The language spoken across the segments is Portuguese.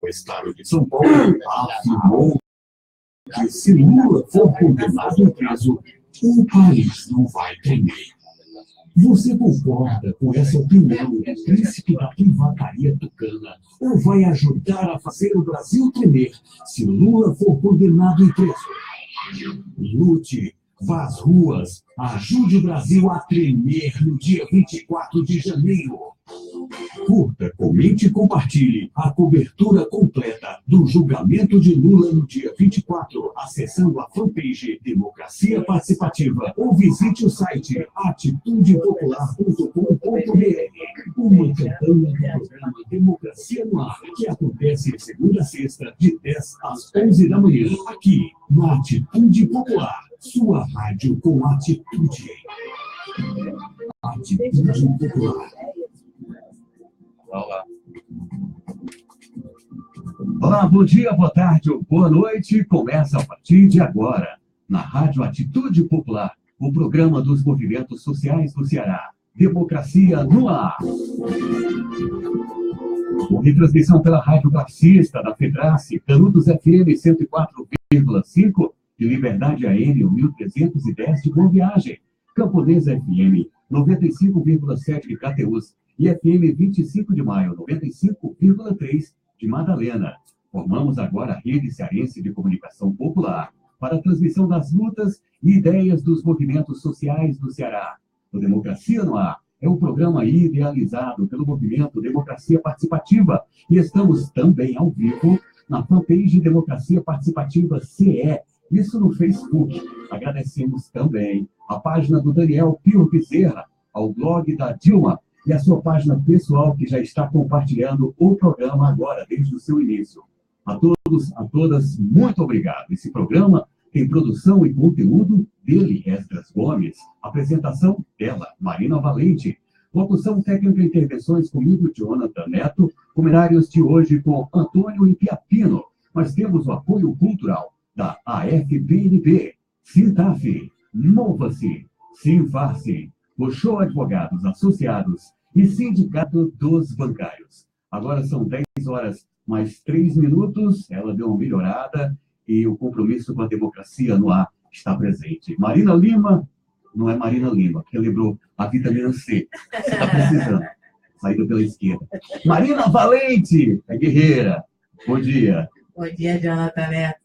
do estado de São Paulo afirmou que se Lula for condenado e preso, o país não vai tremer. Você concorda com essa opinião do príncipe da privataria tucana ou vai ajudar a fazer o Brasil tremer se Lula for condenado e preso? Lute, vá às ruas, ajude o Brasil a tremer no dia 24 de janeiro. Curta, comente e compartilhe a cobertura completa do julgamento de Lula no dia 24, acessando a fanpage Democracia Participativa ou visite o site atitudepopular.com.br. Uma campanha do programa Democracia no Ar, que acontece de segunda a sexta, de 10 às 11 da manhã, aqui na Atitude Popular, sua rádio com atitude. Atitude Popular. Olá, bom dia, boa tarde ou boa noite. Começa a partir de agora, na Rádio Atitude Popular, o programa dos movimentos sociais do Ceará. Democracia no Ar. Com retransmissão pela Rádio Classista da Fedrace, Canudos FM 104,5 de Liberdade AM 1310 de Boa Viagem, Camponesa FM 95,7 de Cateús e FM 25 de Maio 95,3 de Madalena. Formamos agora a Rede Cearense de Comunicação Popular para a transmissão das lutas e ideias dos movimentos sociais do Ceará. O Democracia no Ar é um programa idealizado pelo movimento Democracia Participativa e estamos também ao vivo na fanpage Democracia Participativa CE, isso no Facebook. Agradecemos também a página do Daniel Pio Bezerra, ao blog da Dilma e a sua página pessoal que já está compartilhando o programa agora, desde o seu início. A todos, a todas, muito obrigado. Esse programa tem produção e conteúdo dele, Esdras Gomes. Apresentação dela, Marina Valente. Locução técnica e intervenções comigo, Jonathan Neto. Comentários de hoje com Antônio Impiapino. Nós temos o apoio cultural da AFPNB, Sintaf, Mova-se, Sinfarce, Oxô Advogados Associados e Sindicato dos Bancários. Agora são 10 horas mais 3 minutos, ela deu uma melhorada e o compromisso com a democracia no ar está presente. Marina Lima, não é Marina Lima, que lembrou a vitamina C. Você está precisando. Saída pela esquerda. Marina Valente, a guerreira. Bom dia. Bom dia, Jonathan Neto.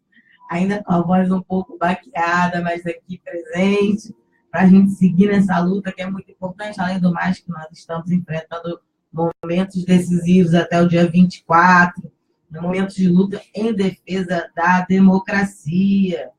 Ainda com a voz um pouco baqueada, mas aqui presente, para a gente seguir nessa luta que é muito importante, além do mais que nós estamos enfrentando momentos decisivos até o dia 24, momentos de luta em defesa da democracia.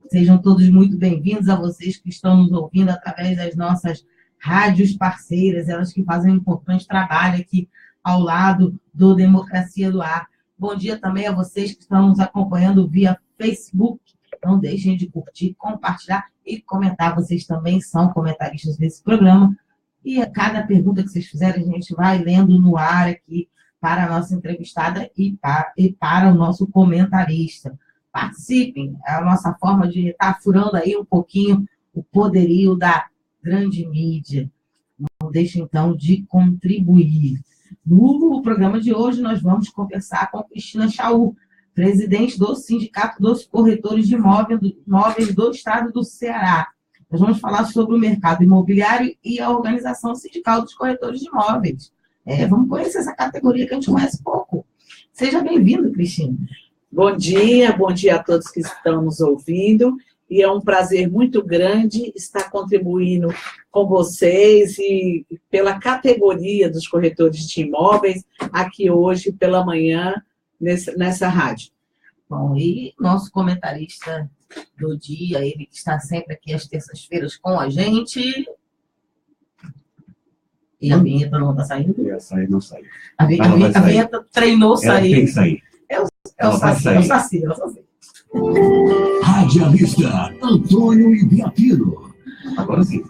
Sejam todos muito bem-vindos a vocês que estão nos ouvindo através das nossas rádios parceiras, elas que fazem um importante trabalho aqui ao lado do Democracia do Ar. Bom dia também a vocês que estão nos acompanhando via Facebook. Não deixem de curtir, compartilhar e comentar. Vocês também são comentaristas desse programa. E a cada pergunta que vocês fizerem, a gente vai lendo no ar aqui para a nossa entrevistada e para o nosso comentarista. Participem, é a nossa forma de estar furando aí um pouquinho o poderio da grande mídia. Não deixem, então, de contribuir. No programa de hoje, nós vamos conversar com Cristina Chaú, presidente do Sindicato dos Corretores de Imóveis do Estado do Ceará. Nós vamos falar sobre o mercado imobiliário e a organização sindical dos corretores de imóveis. Vamos conhecer essa categoria que a gente conhece pouco. Seja bem-vindo, Cristina. Bom dia a todos que estão nos ouvindo. E é um prazer muito grande estar contribuindo com vocês e pela categoria dos corretores de imóveis aqui hoje pela manhã nessa rádio. Bom, e nosso comentarista do dia, ele que está sempre aqui às terças-feiras com a gente. E a vinheta não está saindo? Ia sair, não saiu. A vinheta treinou sair. Tem que sair. É o Saci. Radialista Antônio Impiapino. Agora sim.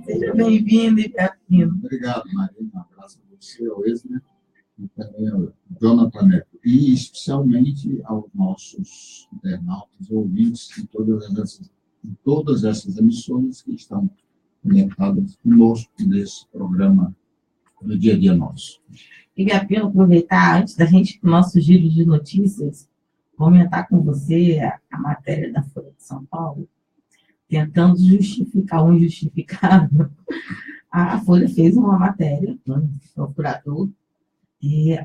Seja bem-vindo, Impiapino. Obrigado, Marina. Um abraço a você, ao Esmer, e também ao Jonathan Neto. E especialmente aos nossos internautas, ouvintes de todas essas emissoras que estão conectadas conosco nesse programa no dia a dia nosso. E me apelo aproveitar, antes da gente, nosso giro de notícias, comentar com você a matéria da Folha de São Paulo, tentando justificar o injustificável. A Folha fez uma matéria, o procurador,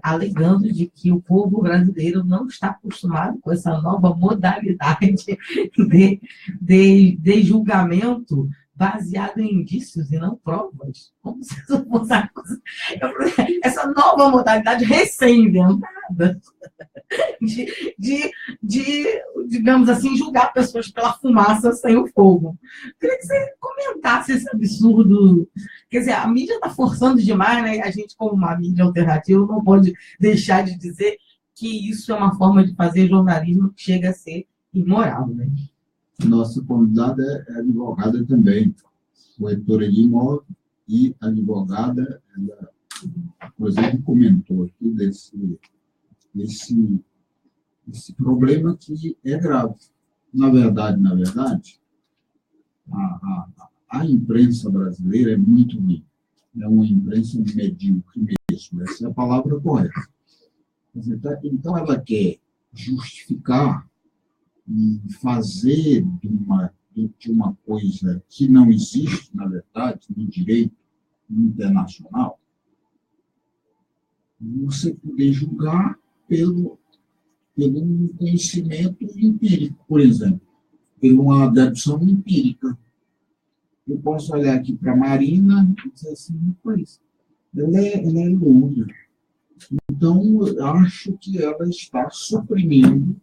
alegando de que o povo brasileiro não está acostumado com essa nova modalidade de julgamento baseado em indícios e não provas. Como se isso fosse uma coisa... Essa nova modalidade recém-inventada digamos assim, julgar pessoas pela fumaça sem o fogo. Queria que você comentasse esse absurdo. Quer dizer, a mídia está forçando demais, né? A gente, como uma mídia alternativa, não pode deixar de dizer que isso é uma forma de fazer jornalismo que chega a ser imoral, né? Nossa convidada é advogada também, corretora de imóvel e advogada. Ela, por exemplo, comentou aqui desse problema que é grave. Na verdade, a imprensa brasileira é muito ruim. É uma imprensa medíocre mesmo. Essa é a palavra correta. Então, ela quer justificar e fazer de uma coisa que não existe, na verdade, no direito internacional, você poder julgar pelo conhecimento empírico, por exemplo, pela uma dedução empírica. Eu posso olhar aqui para a Marina e dizer assim, pois, ela é loura. Então, eu acho que ela está suprimindo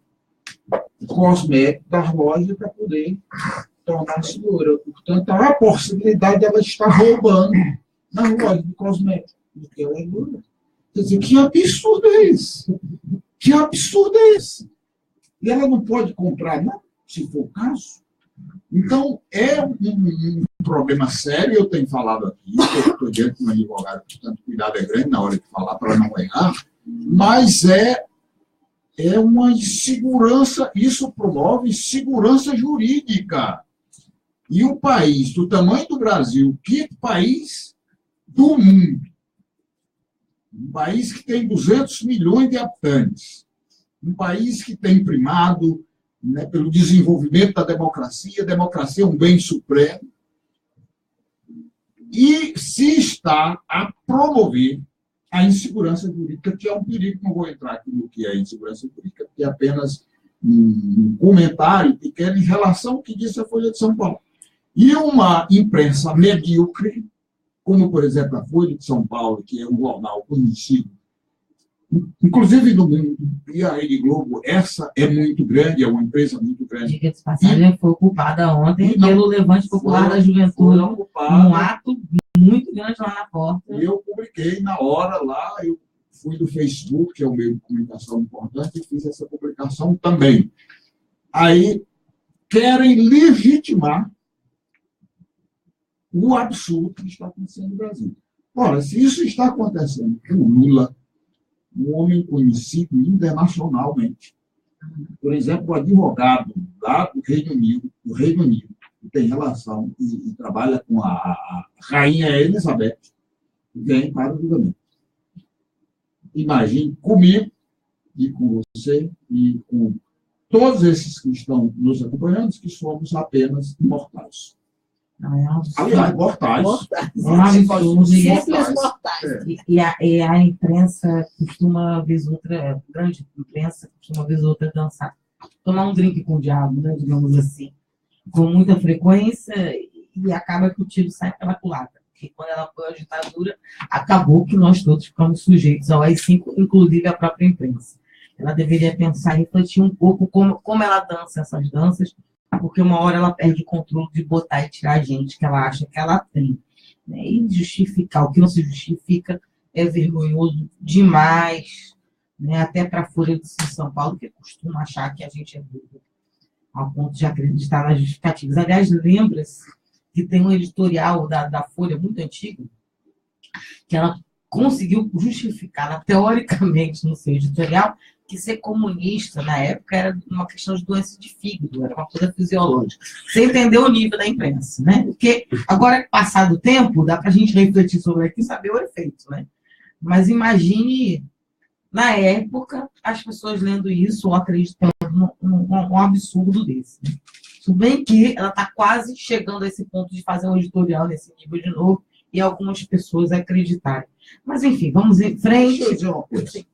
o cosmético da loja para poder tornar-se loura. Portanto, há a possibilidade de ela estar roubando na loja de cosmético, porque ela é loura. Quer dizer, que absurdo é esse? Que absurdo é esse? E ela não pode comprar, não, se for o caso. Então, é um problema sério, eu tenho falado aqui, eu estou diante de um advogado, portanto, cuidado é grande na hora de falar para não errar, mas é uma insegurança, isso promove insegurança jurídica. E o país, do tamanho do Brasil, que país do mundo? Um país que tem 200 milhões de habitantes, um país que tem primado, né, pelo desenvolvimento da democracia. A democracia é um bem supremo, e se está a promover a insegurança jurídica, que é um perigo. Não vou entrar aqui no que é insegurança jurídica, porque é apenas um comentário pequeno em relação ao que disse a Folha de São Paulo. E uma imprensa medíocre, como, por exemplo, a Folha de São Paulo, que é um jornal conhecido, inclusive no mundo, e a Rede Globo, essa é muito grande, é uma empresa muito grande. Diga de passagem, foi ocupada ontem pelo Levante Popular da Juventude, um ato muito grande lá na porta. E eu publiquei na hora lá, eu fui do Facebook, que é o meio de comunicação importante, e fiz essa publicação também. Aí, querem legitimar o absurdo que está acontecendo no Brasil. Ora, se isso está acontecendo com o Lula, um homem conhecido internacionalmente, por exemplo, o advogado lá do Reino Unido, que tem relação e trabalha com a rainha Elizabeth, vem para o julgamento. Imagine comigo e com você e com todos esses que estão nos acompanhando, que somos apenas mortais. Aliás, mortais. Simples mortais. E a imprensa costuma, vez outra, grande imprensa, costuma, vez outra, dançar. Tomar um drink com o diabo, né, digamos assim, com muita frequência, e acaba que o tiro sai pela culatra. Porque quando ela foi à ditadura, acabou que nós todos ficamos sujeitos ao AI-5, inclusive a própria imprensa. Ela deveria pensar e refletir um pouco como ela dança essas danças, porque uma hora ela perde o controle de botar e tirar a gente que ela acha que ela tem. Né? E justificar o que não se justifica é vergonhoso demais, né? Até para a Folha de São Paulo, que costuma achar que a gente é burro, ao ponto de acreditar nas justificativas. Aliás, lembra-se que tem um editorial da Folha muito antigo, que ela conseguiu justificar, teoricamente, no seu editorial, que ser comunista, na época, era uma questão de doença de fígado, era uma coisa fisiológica. Você entendeu o nível da imprensa, né? Porque agora, passado o tempo, dá para a gente refletir sobre aqui e saber o efeito, né? Mas imagine, na época, as pessoas lendo isso ou acreditando num absurdo desse. Né? Tudo bem que ela está quase chegando a esse ponto de fazer um editorial nesse nível de novo e algumas pessoas acreditarem. Mas, enfim, vamos em frente. Deixa eu dizer uma coisa.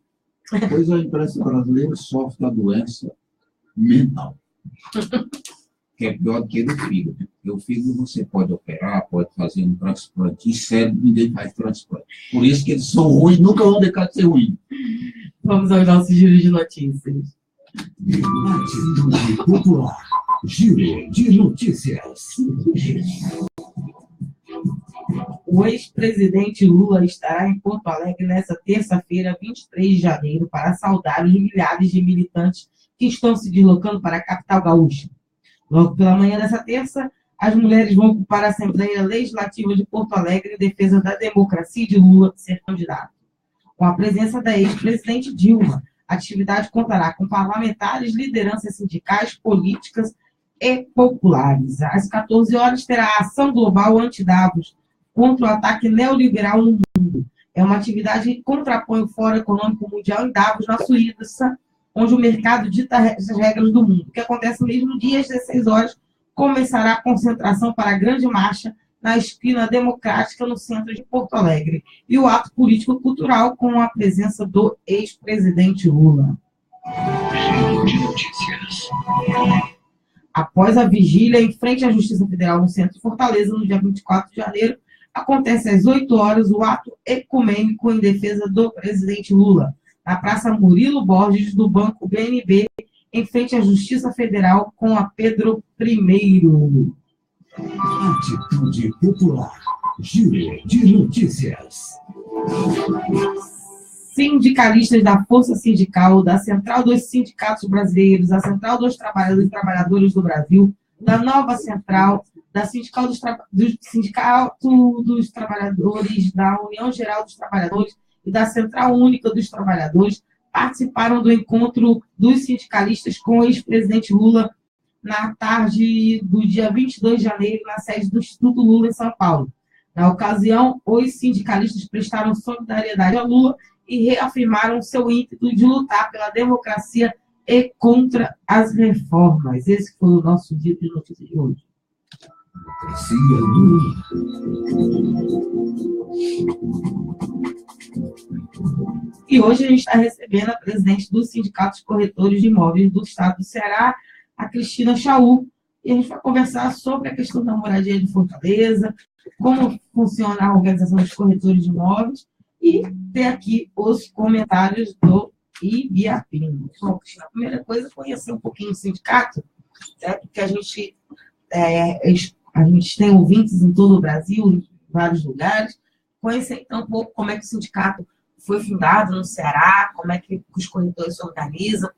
Pois a imprensa brasileira sofre da doença mental, que é pior do que do fígado. Porque o fígado você pode operar, pode fazer um transplante, e cérebro ninguém faz transplante. Por isso que eles são ruins, nunca vão deixar de ser ruins. Vamos aos nossos giros de notícias. Atitude Popular. Giro de notícias. O ex-presidente Lula estará em Porto Alegre nesta terça-feira, 23 de janeiro, para saudar os milhares de militantes que estão se deslocando para a capital gaúcha. Logo pela manhã dessa terça, as mulheres vão ocupar a Assembleia Legislativa de Porto Alegre em defesa da democracia e de Lula ser candidato. Com a presença da ex-presidente Dilma, a atividade contará com parlamentares, lideranças sindicais, políticas e populares. Às 14 horas terá a ação global anti-Davos contra o ataque neoliberal no mundo. É uma atividade que contrapõe o Fórum Econômico Mundial em Davos, na Suíça, onde o mercado dita as regras do mundo. O que acontece no mesmo dia, às 16 horas, começará a concentração para a grande marcha na esquina democrática no centro de Porto Alegre. E o ato político-cultural com a presença do ex-presidente Lula. Após a vigília em frente à Justiça Federal no centro de Fortaleza, no dia 24 de janeiro, acontece às 8 horas o ato ecumênico em defesa do presidente Lula, na Praça Murilo Borges, do Banco BNB, em frente à Justiça Federal, com a Pedro I. Atitude Popular. Giro de notícias. Sindicalistas da Força Sindical, da Central dos Sindicatos Brasileiros, da Central dos Trabalhadores e Trabalhadoras do Brasil, da Nova Central, da Sindicato dos Trabalhadores, da União Geral dos Trabalhadores e da Central Única dos Trabalhadores participaram do encontro dos sindicalistas com o ex-presidente Lula na tarde do dia 22 de janeiro, na sede do Instituto Lula, em São Paulo. Na ocasião, os sindicalistas prestaram solidariedade a Lula e reafirmaram seu ímpeto de lutar pela democracia e contra as reformas. Esse foi o nosso dia de notícias de hoje. E hoje a gente está recebendo a presidente do Sindicato de Corretores de Imóveis do Estado do Ceará, a Cristina Chaú, e a gente vai conversar sobre a questão da moradia de Fortaleza, como funciona a organização dos corretores de imóveis, e ter aqui os comentários do Ibiapino. Bom, Cristina, a primeira coisa é conhecer um pouquinho o sindicato, certo? Porque a gente tem ouvintes em todo o Brasil, em vários lugares. Conhecer, então, um pouco como é que o sindicato foi fundado no Ceará, como é que os corretores se organizam,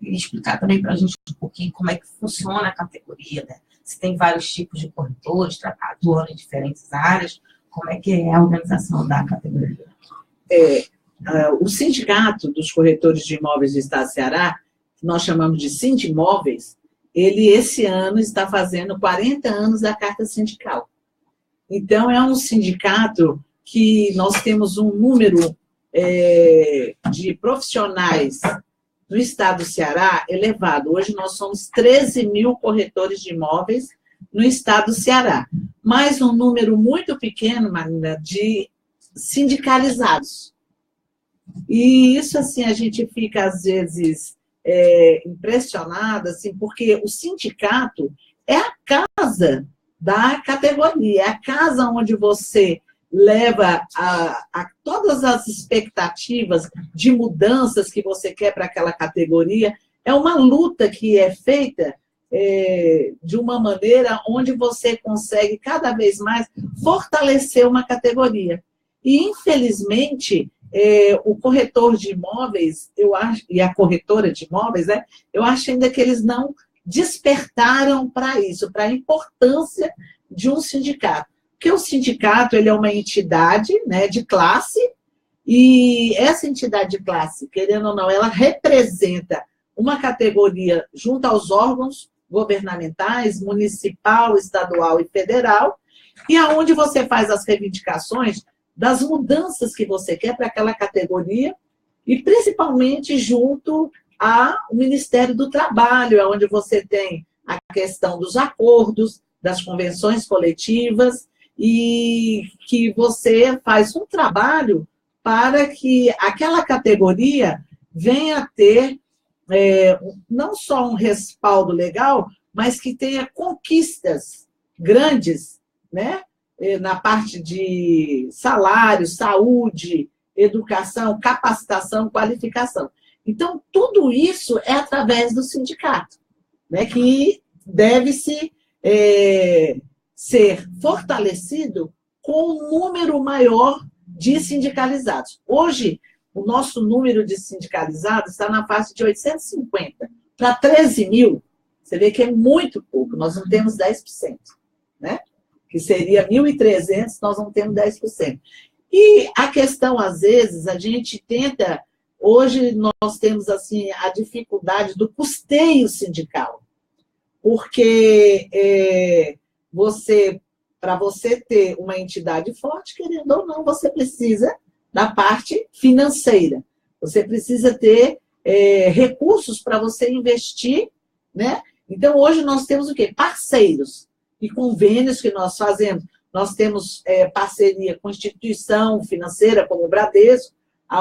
e explicar também para a gente um pouquinho como é que funciona a categoria, né? Se tem vários tipos de corretores, atuando em diferentes áreas, como é que é a organização da categoria? O Sindicato dos Corretores de Imóveis do Estado do Ceará, que nós chamamos de Sindimóveis, ele, esse ano, está fazendo 40 anos da Carta Sindical. Então, é um sindicato que nós temos um número de profissionais no Estado do Ceará elevado. Hoje, nós somos 13 mil corretores de imóveis no Estado do Ceará, mais um número muito pequeno, Marina, de sindicalizados. E isso, assim, a gente fica, às vezes, impressionada, assim, porque o sindicato é a casa da categoria, é a casa onde você leva a todas as expectativas de mudanças que você quer para aquela categoria. É uma luta que é feita de uma maneira onde você consegue cada vez mais fortalecer uma categoria. E, infelizmente, o corretor de imóveis, eu acho, e a corretora de imóveis, eu acho ainda que eles não despertaram para isso, para a importância de um sindicato. Porque o sindicato, ele é uma entidade, né, de classe, E essa entidade de classe, querendo ou não, ela representa uma categoria junto aos órgãos governamentais, municipal, estadual e federal, e aonde você faz as reivindicações das mudanças que você quer para aquela categoria, e principalmente junto ao Ministério do Trabalho, onde você tem a questão dos acordos, das convenções coletivas, e que você faz um trabalho para que aquela categoria venha a ter não só um respaldo legal, mas que tenha conquistas grandes, né? Na parte de salário, saúde, educação, capacitação, qualificação. Então, tudo isso é através do sindicato, né? Que deve-se ser fortalecido com um número maior de sindicalizados. Hoje, o nosso número de sindicalizados está na faixa de 850 para 13 mil. Você vê que é muito pouco, nós não temos 10%, né? Que seria 1.300, nós não temos 10%. E a questão, às vezes, a gente tenta... Hoje, nós temos assim, a dificuldade do custeio sindical, porque para você ter uma entidade forte, querendo ou não, você precisa da parte financeira. Você precisa ter recursos para você investir, né? Então, hoje nós temos o quê? Parceiros e convênios que nós fazemos. Nós temos parceria com instituição financeira, como o Bradesco,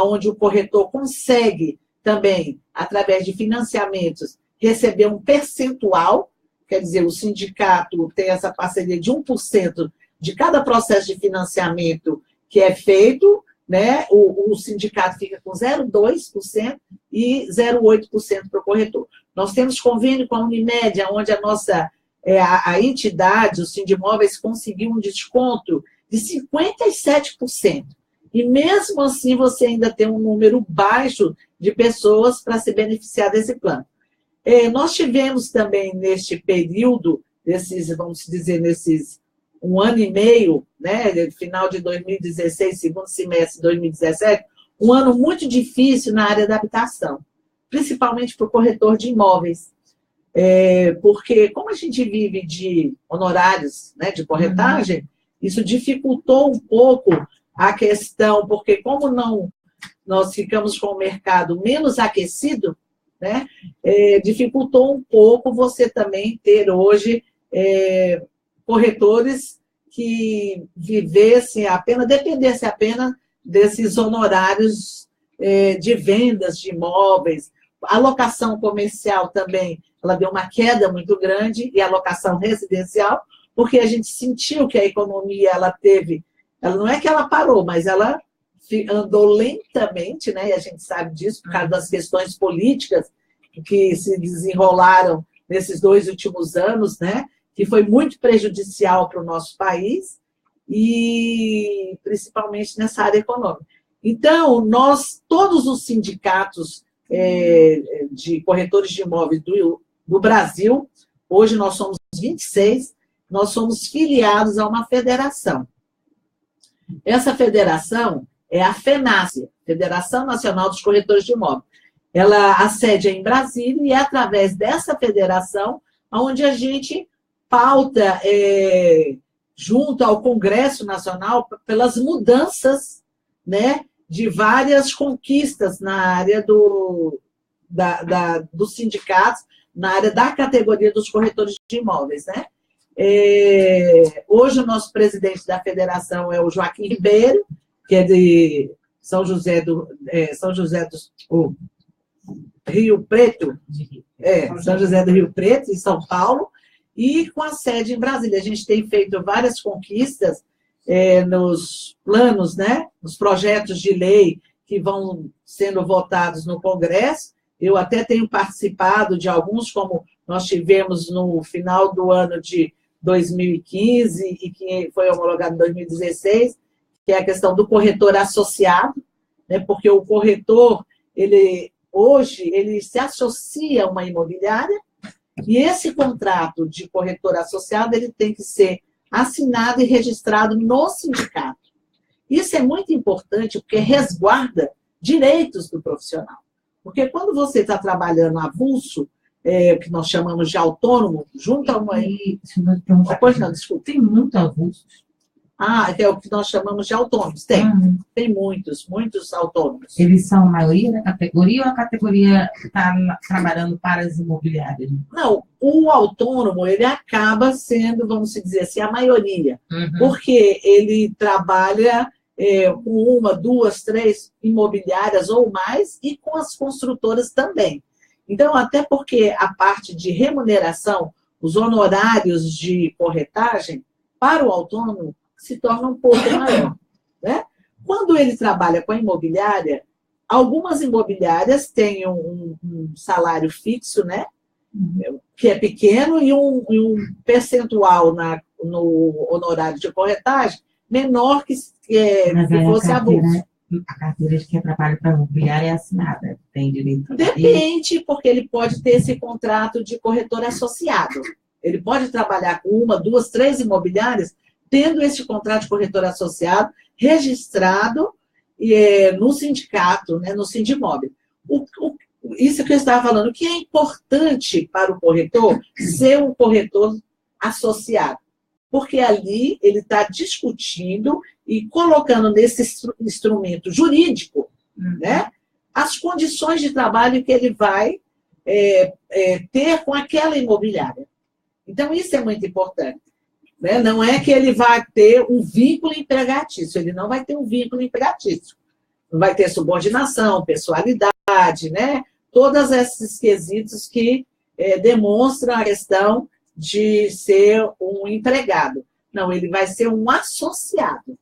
onde o corretor consegue também, através de financiamentos, receber um percentual, quer dizer, o sindicato tem essa parceria de 1% de cada processo de financiamento que é feito, né? O sindicato fica com 0,2% e 0,8% para o corretor. Nós temos convênio com a Unimed, onde a nossa a entidade, o Sindimóveis, conseguiu um desconto de 57%. E mesmo assim você ainda tem um número baixo de pessoas para se beneficiar desse plano. Nós tivemos também neste período, vamos dizer, nesses 1 ano e meio, né, final de 2016, segundo semestre de 2017, um ano muito difícil na área da habitação, principalmente para o corretor de imóveis. Porque como a gente vive de honorários, né, de corretagem, isso dificultou um pouco a questão, porque como nós ficamos com o mercado menos aquecido, né, dificultou um pouco você também ter hoje corretores que vivessem apenas, dependessem apenas desses honorários de vendas de imóveis. A locação comercial também, ela deu uma queda muito grande, e a locação residencial, porque a gente sentiu que a economia, ela não é que ela parou, mas ela andou lentamente, né? E a gente sabe disso por causa das questões políticas que se desenrolaram nesses 2 últimos anos, né? Que foi muito prejudicial para o nosso país, e principalmente nessa área econômica. Então, todos os sindicatos de corretores de imóveis do Brasil, hoje nós somos 26, nós somos filiados a uma federação. Essa federação é a FENACE, Federação Nacional dos Corretores de Imóveis. A sede é em Brasília, e é através dessa federação onde a gente pauta junto ao Congresso Nacional pelas mudanças, né, de várias conquistas na área dos sindicatos, na área da categoria dos corretores de imóveis, né? Hoje o nosso presidente da federação é o Joaquim Ribeiro, que é de São José do Rio Preto, São José do Rio Preto, em São Paulo, e com a sede em Brasília. A gente tem feito várias conquistas nos planos, né, nos projetos de lei que vão sendo votados no Congresso. Eu até tenho participado de alguns, como nós tivemos no final do ano de 2015 e que foi homologado em 2016, que é a questão do corretor associado, né, porque o corretor, hoje, ele se associa a uma imobiliária, e esse contrato de corretor associado, ele tem que ser assinado e registrado no sindicato. Isso é muito importante porque resguarda direitos do profissional. Porque quando você está trabalhando avulso, que nós chamamos de autônomo, junto a uma... Pois não, desculpa. Tem muito avulso. É o que nós chamamos de autônomos. Tem muitos autônomos. Eles são a maioria da categoria ou a categoria está trabalhando para as imobiliárias? Não, o autônomo, ele acaba sendo, vamos dizer assim, a maioria. Porque ele trabalha com 1, 2, 3 imobiliárias ou mais e com as construtoras também. Então, até porque a parte de remuneração, os honorários de corretagem, para o autônomo, se torna um pouco maior, né? Quando ele trabalha com a imobiliária, algumas imobiliárias têm um salário fixo, né? Que é pequeno, e um percentual no honorário de corretagem menor que fosse avulso. A carteira de quem trabalha para a imobiliária é assinada, tem direito? Depende, porque ele pode ter esse contrato de corretor associado. Ele pode trabalhar com 1, 2, 3 imobiliárias, tendo esse contrato de corretor associado registrado no sindicato, né, no Sindimóvel. Isso que eu estava falando, o que é importante para o corretor ser um corretor associado, porque ali ele está discutindo e colocando nesse instrumento jurídico, né, as condições de trabalho que ele vai ter com aquela imobiliária. Então, isso é muito importante. Né? Não é que ele vai ter um vínculo empregatício, ele não vai ter um vínculo empregatício. Não vai ter subordinação, pessoalidade, né? Todos esses quesitos que demonstram a questão de ser um empregado. Não, ele vai ser um associado.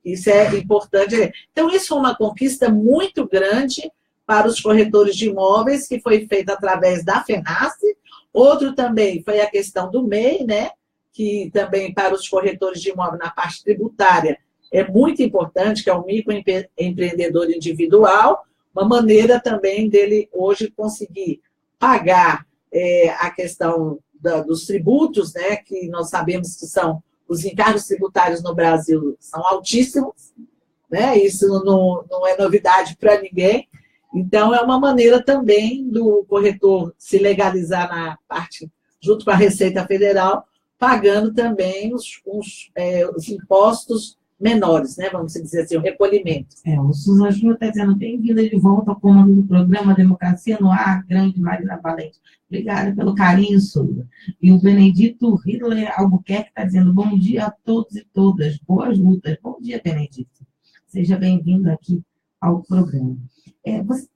Isso é importante. Então, isso foi uma conquista muito grande para os corretores de imóveis, que foi feita através da FENASSE. Outro também foi a questão do MEI, né? Que também para os corretores de imóvel na parte tributária é muito importante, que é o microempreendedor individual, uma maneira também dele hoje conseguir pagar a questão dos tributos, né, que nós sabemos que são os encargos tributários no Brasil são altíssimos, né, isso não é novidade para ninguém. Então, é uma maneira também do corretor se legalizar na parte, junto com a Receita Federal, pagando também os impostos menores, né? Vamos dizer assim, o recolhimento. O Susan Júnior está dizendo, bem-vinda de volta ao comando do programa Democracia no Ar, grande Marina Valente. Obrigada pelo carinho, Susan. E o Benedito Hitler Albuquerque está dizendo, bom dia a todos e todas, boas lutas. Bom dia, Benedito. Seja bem-vindo aqui ao programa.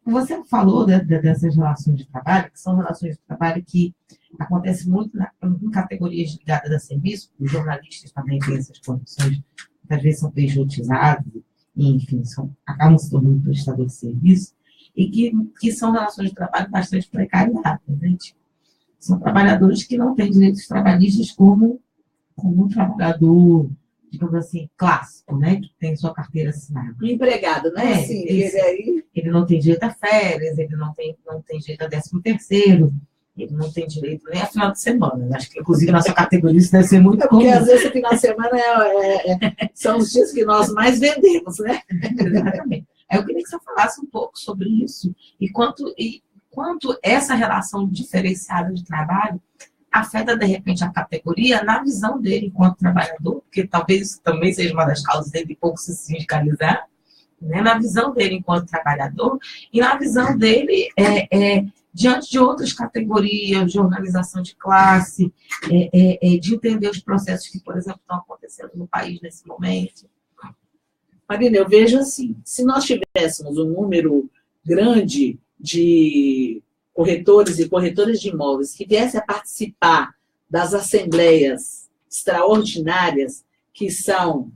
Você falou dessas relações de trabalho, que são relações de trabalho que acontecem muito em categorias ligadas a serviço, os jornalistas também têm essas condições, muitas vezes são pejotizados, e, enfim, acabam se tornando prestadores de serviço, e que são relações de trabalho bastante precarizadas, gente. São trabalhadores que não têm direitos trabalhistas como um trabalhador, digamos assim, clássico, né? Que tem sua carteira assinada. O empregado, né? Assim, ele não tem direito a férias, ele não tem direito a 13º, ele não tem direito nem a final de semana. Acho que, inclusive, na sua categoria isso deve ser muito comum. Porque, às vezes, o final de semana são os dias que nós mais vendemos, né? Exatamente. Eu queria que você falasse um pouco sobre isso e quanto essa relação diferenciada de trabalho afeta, de repente, a categoria na visão dele enquanto trabalhador, porque talvez isso também seja uma das causas dele de pouco se sindicalizar, né? Na visão dele enquanto trabalhador e na visão dele diante de outras categorias de organização de classe, de entender os processos que, por exemplo, estão acontecendo no país nesse momento. Marina, eu vejo assim, se nós tivéssemos um número grande de corretores e corretoras de imóveis que viessem a participar das assembleias extraordinárias que são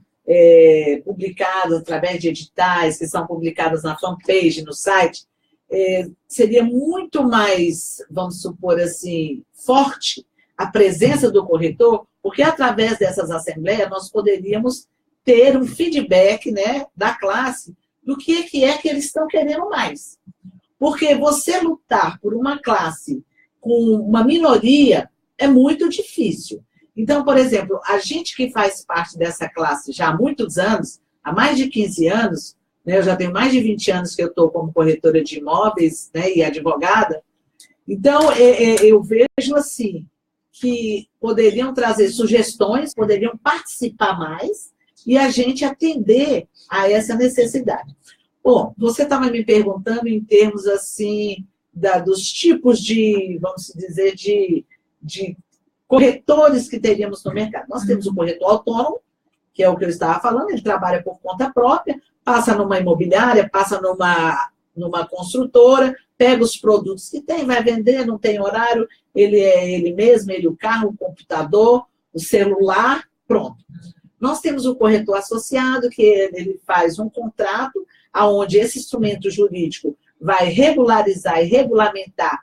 publicadas através de editais, que são publicadas na fanpage, no site, seria muito mais, vamos supor assim, forte a presença do corretor, porque através dessas assembleias nós poderíamos ter um feedback, né, da classe do que é que eles estão querendo mais. Porque você lutar por uma classe com uma minoria é muito difícil. Então, por exemplo, a gente que faz parte dessa classe já há muitos anos, há mais de 15 anos, né, eu já tenho mais de 20 anos que eu estou como corretora de imóveis, né, e advogada, então eu vejo assim, que poderiam trazer sugestões, poderiam participar mais e a gente atender a essa necessidade. Bom, você estava me perguntando em termos assim, dos tipos de, vamos dizer, de corretores que teríamos no mercado. Nós temos o corretor autônomo, que é o que eu estava falando, ele trabalha por conta própria, passa numa imobiliária, passa numa construtora, pega os produtos que tem, vai vender, não tem horário, ele é ele mesmo, ele o carro, o computador, o celular, pronto. Nós temos o corretor associado, que ele faz um contrato onde esse instrumento jurídico vai regularizar e regulamentar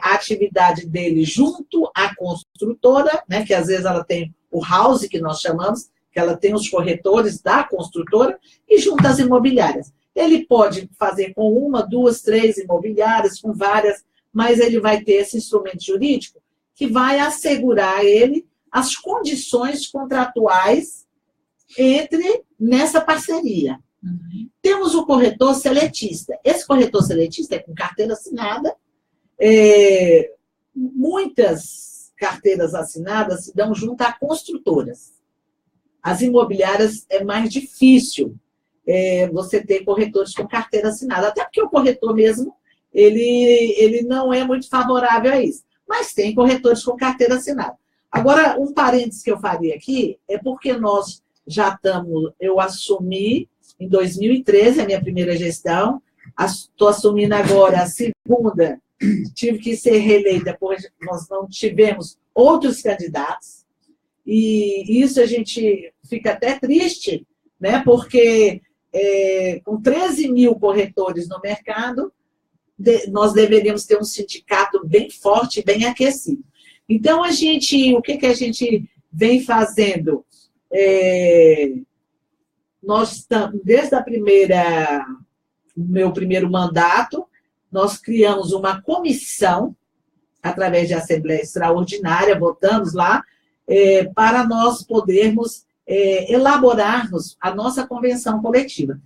a atividade dele junto à construtora, né, que às vezes ela tem o house, que nós chamamos, que ela tem os corretores da construtora, e junto às imobiliárias. Ele pode fazer com uma, duas, três imobiliárias, com várias, mas ele vai ter esse instrumento jurídico que vai assegurar a ele as condições contratuais nessa parceria. Uhum. Temos o corretor seletista. Esse corretor seletista é com carteira assinada. Muitas carteiras assinadas se dão junto a construtoras. As imobiliárias é mais difícil você ter corretores com carteira assinada, até porque o corretor mesmo, ele não é muito favorável a isso. Mas tem corretores com carteira assinada. Agora, um parênteses que eu faria aqui é porque nós já estamos, eu assumi em 2013, a minha primeira gestão, estou assumindo agora a segunda, tive que ser reeleita, porque nós não tivemos outros candidatos, e isso a gente fica até triste, né, porque com 13 mil corretores no mercado, nós deveríamos ter um sindicato bem forte, bem aquecido. Então, o que a gente vem fazendo? Nós estamos, desde o meu primeiro mandato, nós criamos uma comissão, através de assembleia extraordinária, votamos lá, para nós podermos elaborarmos a nossa convenção coletiva.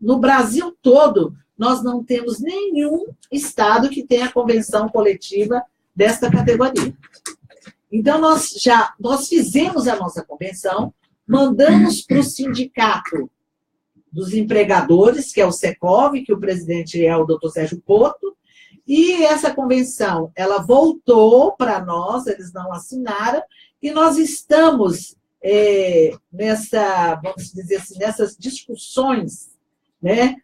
No Brasil todo, nós não temos nenhum estado que tenha convenção coletiva desta categoria. Então, nós fizemos a nossa convenção, mandamos para o sindicato dos empregadores, que é o Secov, que o presidente é o doutor Sérgio Porto, e essa convenção, ela voltou para nós, eles não assinaram, e nós estamos vamos dizer assim, nessas discussões, né,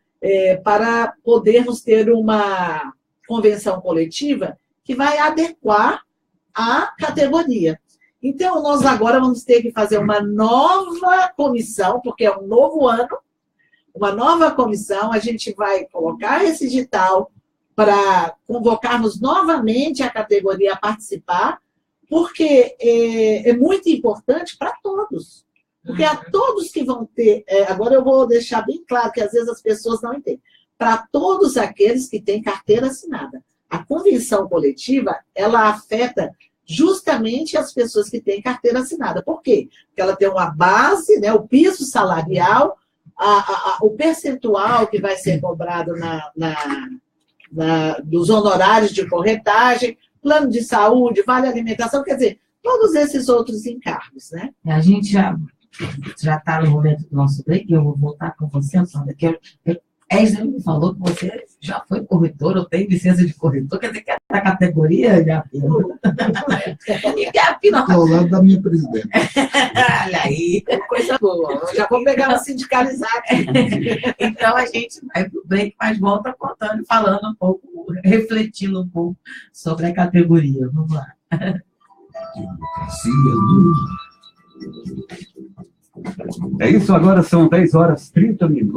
para podermos ter uma convenção coletiva que vai adequar à categoria. Então, nós agora vamos ter que fazer uma nova comissão, porque é um novo ano, uma nova comissão, a gente vai colocar esse edital para convocarmos novamente a categoria a participar, porque é muito importante para todos. Porque a todos que vão ter... agora eu vou deixar bem claro, que às vezes as pessoas não entendem. Para todos aqueles que têm carteira assinada. A convenção coletiva, ela afeta justamente as pessoas que têm carteira assinada. Por quê? Porque ela tem uma base, né, o piso salarial, o percentual que vai ser cobrado dos honorários de corretagem, plano de saúde, vale alimentação, quer dizer, todos esses outros encargos, né? A gente já está no momento do nosso break, eu vou voltar com você, Sandra, que Esdra me falou que você já foi corretor, ou tem licença de corretor, quer dizer que é da categoria, Gapino. E Gapino... Ao lado da minha presidente. Olha aí, coisa boa. Eu já vou pegar uma sindicalizar aqui. Então, a gente vai para o break, mas volta contando, falando um pouco, refletindo um pouco sobre a categoria. Vamos lá. É isso, agora são 10h30.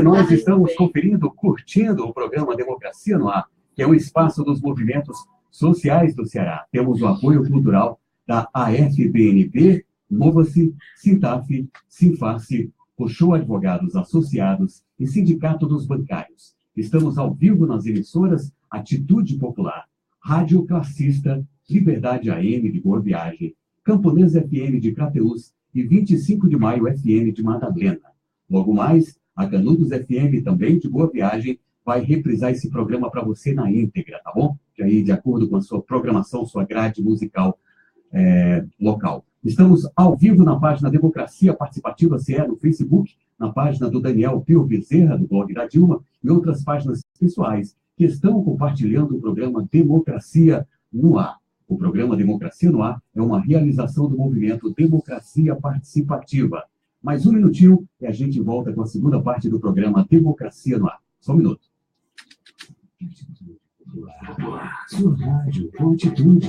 Nós estamos conferindo, curtindo o programa Democracia no Ar, que é um espaço dos movimentos sociais do Ceará. Temos o apoio cultural da AFBNP, Mova-se, Sintaf, Sinface, Puxou Advogados Associados e Sindicato dos Bancários. Estamos ao vivo nas emissoras Atitude Popular, Rádio Classista, Liberdade AM de Boa Viagem, Camponês FM de Crateús e 25 de Maio FM de Madalena. Logo mais, a Canudos FM, também de Boa Viagem, vai reprisar esse programa para você na íntegra, tá bom? Que aí, de acordo com a sua programação, sua grade musical local. Estamos ao vivo na página Democracia Participativa CE no Facebook, na página do Daniel Pio Bezerra, do blog da Dilma, e outras páginas pessoais que estão compartilhando o programa Democracia no Ar. O programa Democracia no Ar é uma realização do movimento Democracia Participativa. Mais um minutinho e a gente volta com a segunda parte do programa Democracia no Ar. Só um minuto. Sua rádio com atitude.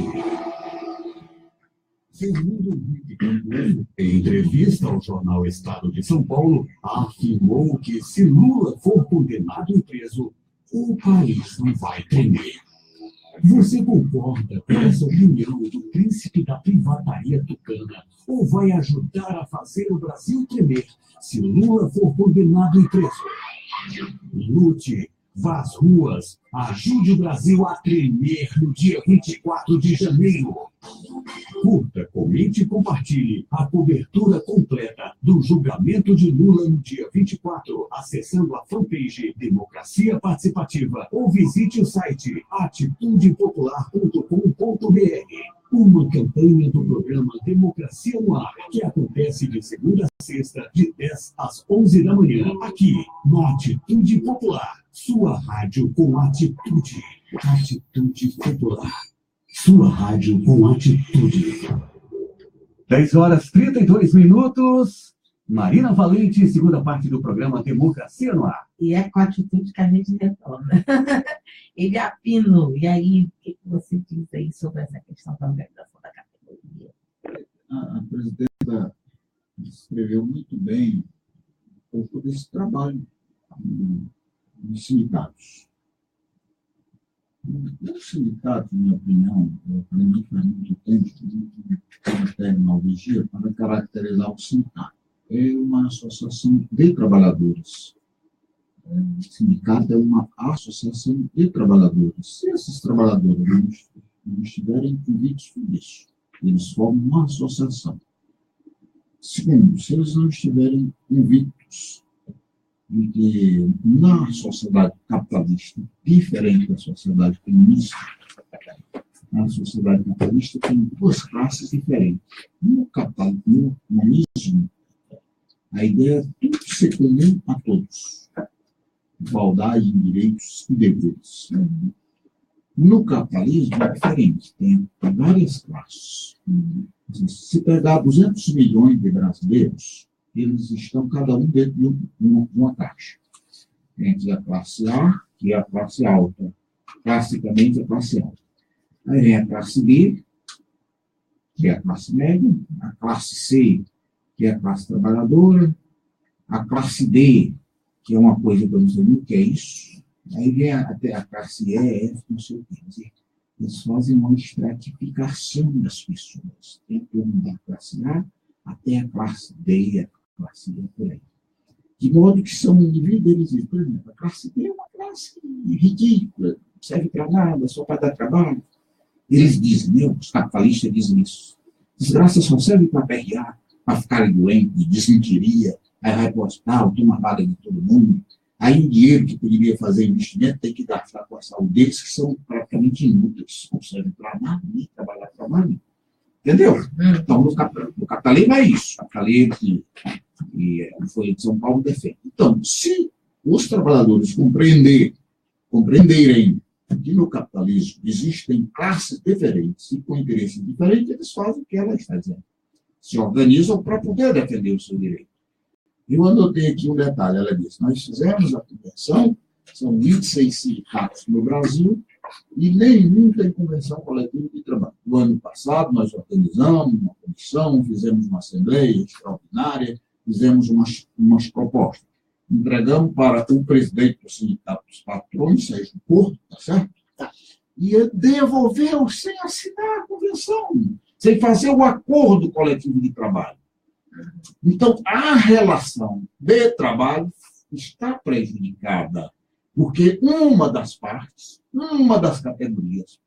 Fernando Henrique Cardoso, em entrevista ao jornal Estado de São Paulo, afirmou que se Lula for condenado e preso, o país não vai tremer. Você concorda com essa opinião do príncipe da privataria tucana ou vai ajudar a fazer o Brasil tremer se Lula for condenado e preso? Lute, vá às ruas, ajude o Brasil a tremer no dia 24 de janeiro. Curta, comente e compartilhe a cobertura completa do julgamento de Lula no dia 24, acessando a fanpage Democracia Participativa ou visite o site atitudepopular.com.br. Uma campanha do programa Democracia no Ar, que acontece de segunda a sexta, de 10 às 11 da manhã, aqui na Atitude Popular. Sua rádio com atitude. Atitude Popular. Sua rádio com atitude. 10 horas 32 minutos. Marina Valente, segunda parte do programa Democracia no Ar. E é com atitude que a gente retorna. Ele apino. E aí, o que você diz aí sobre essa questão da organização da categoria? A presidenta descreveu muito bem um pouco desse trabalho dos sindicatos. Os sindicatos, na minha opinião, eu aprendi faz muito tempo, uma terminologia para caracterizar o sindicato. É uma associação de trabalhadores. O sindicato é uma associação de trabalhadores. Se esses trabalhadores não estiverem convictos por isso, eles formam uma associação. Segundo, se eles não estiverem convictos de que na sociedade capitalista, diferente da sociedade comunista, na sociedade capitalista tem duas classes diferentes. No comunismo, a ideia é tudo ser comum a todos. Igualdade em direitos e deveres. No capitalismo é diferente, tem várias classes. Se pegar 200 milhões de brasileiros, eles estão cada um dentro de uma caixa. Entre a classe A, que é a classe alta, classicamente a classe alta. Aí vem a classe B, que é a classe média, a classe C, que é a classe trabalhadora, a classe D, que é uma coisa que eu não sei nem o que é isso, aí vem até a classe E, F, não sei o que. Quer dizer, eles fazem uma estratificação das pessoas, dentro da classe A até a classe D, a classe E, por aí. De modo que são indivíduos, por exemplo, a classe D é uma classe ridícula, não serve para nada, só para dar trabalho. Eles dizem, os capitalistas dizem isso. Desgraça só serve para perrear, para ficarem doentes, desinteria, aí vai para o hospital, toma bala de todo mundo. Aí o dinheiro que poderia fazer investimento tem que gastar com a saúde deles, que são praticamente inúteis, não servem para nada, nem trabalhar para nada. Entendeu? Então, no capitalismo é isso. O capitalismo que a Folha de São Paulo defende. Então, se os trabalhadores compreenderem que no capitalismo existem classes diferentes e com interesses diferentes, eles fazem o que ela está dizendo. Se organizam para poder defender o seu direito. Eu anotei aqui um detalhe, ela disse, nós fizemos a convenção, são 26 sindicatos no Brasil, e nenhum tem convenção coletiva de trabalho. No ano passado, nós organizamos uma comissão, fizemos uma assembleia extraordinária, fizemos umas propostas. Entregamos para o presidente do Sindicato dos Patrões, Sérgio Porto, tá certo? E ele devolveu sem assinar a convenção, sem fazer o acordo coletivo de trabalho. Então, a relação de trabalho está prejudicada, porque uma das partes, uma das categorias,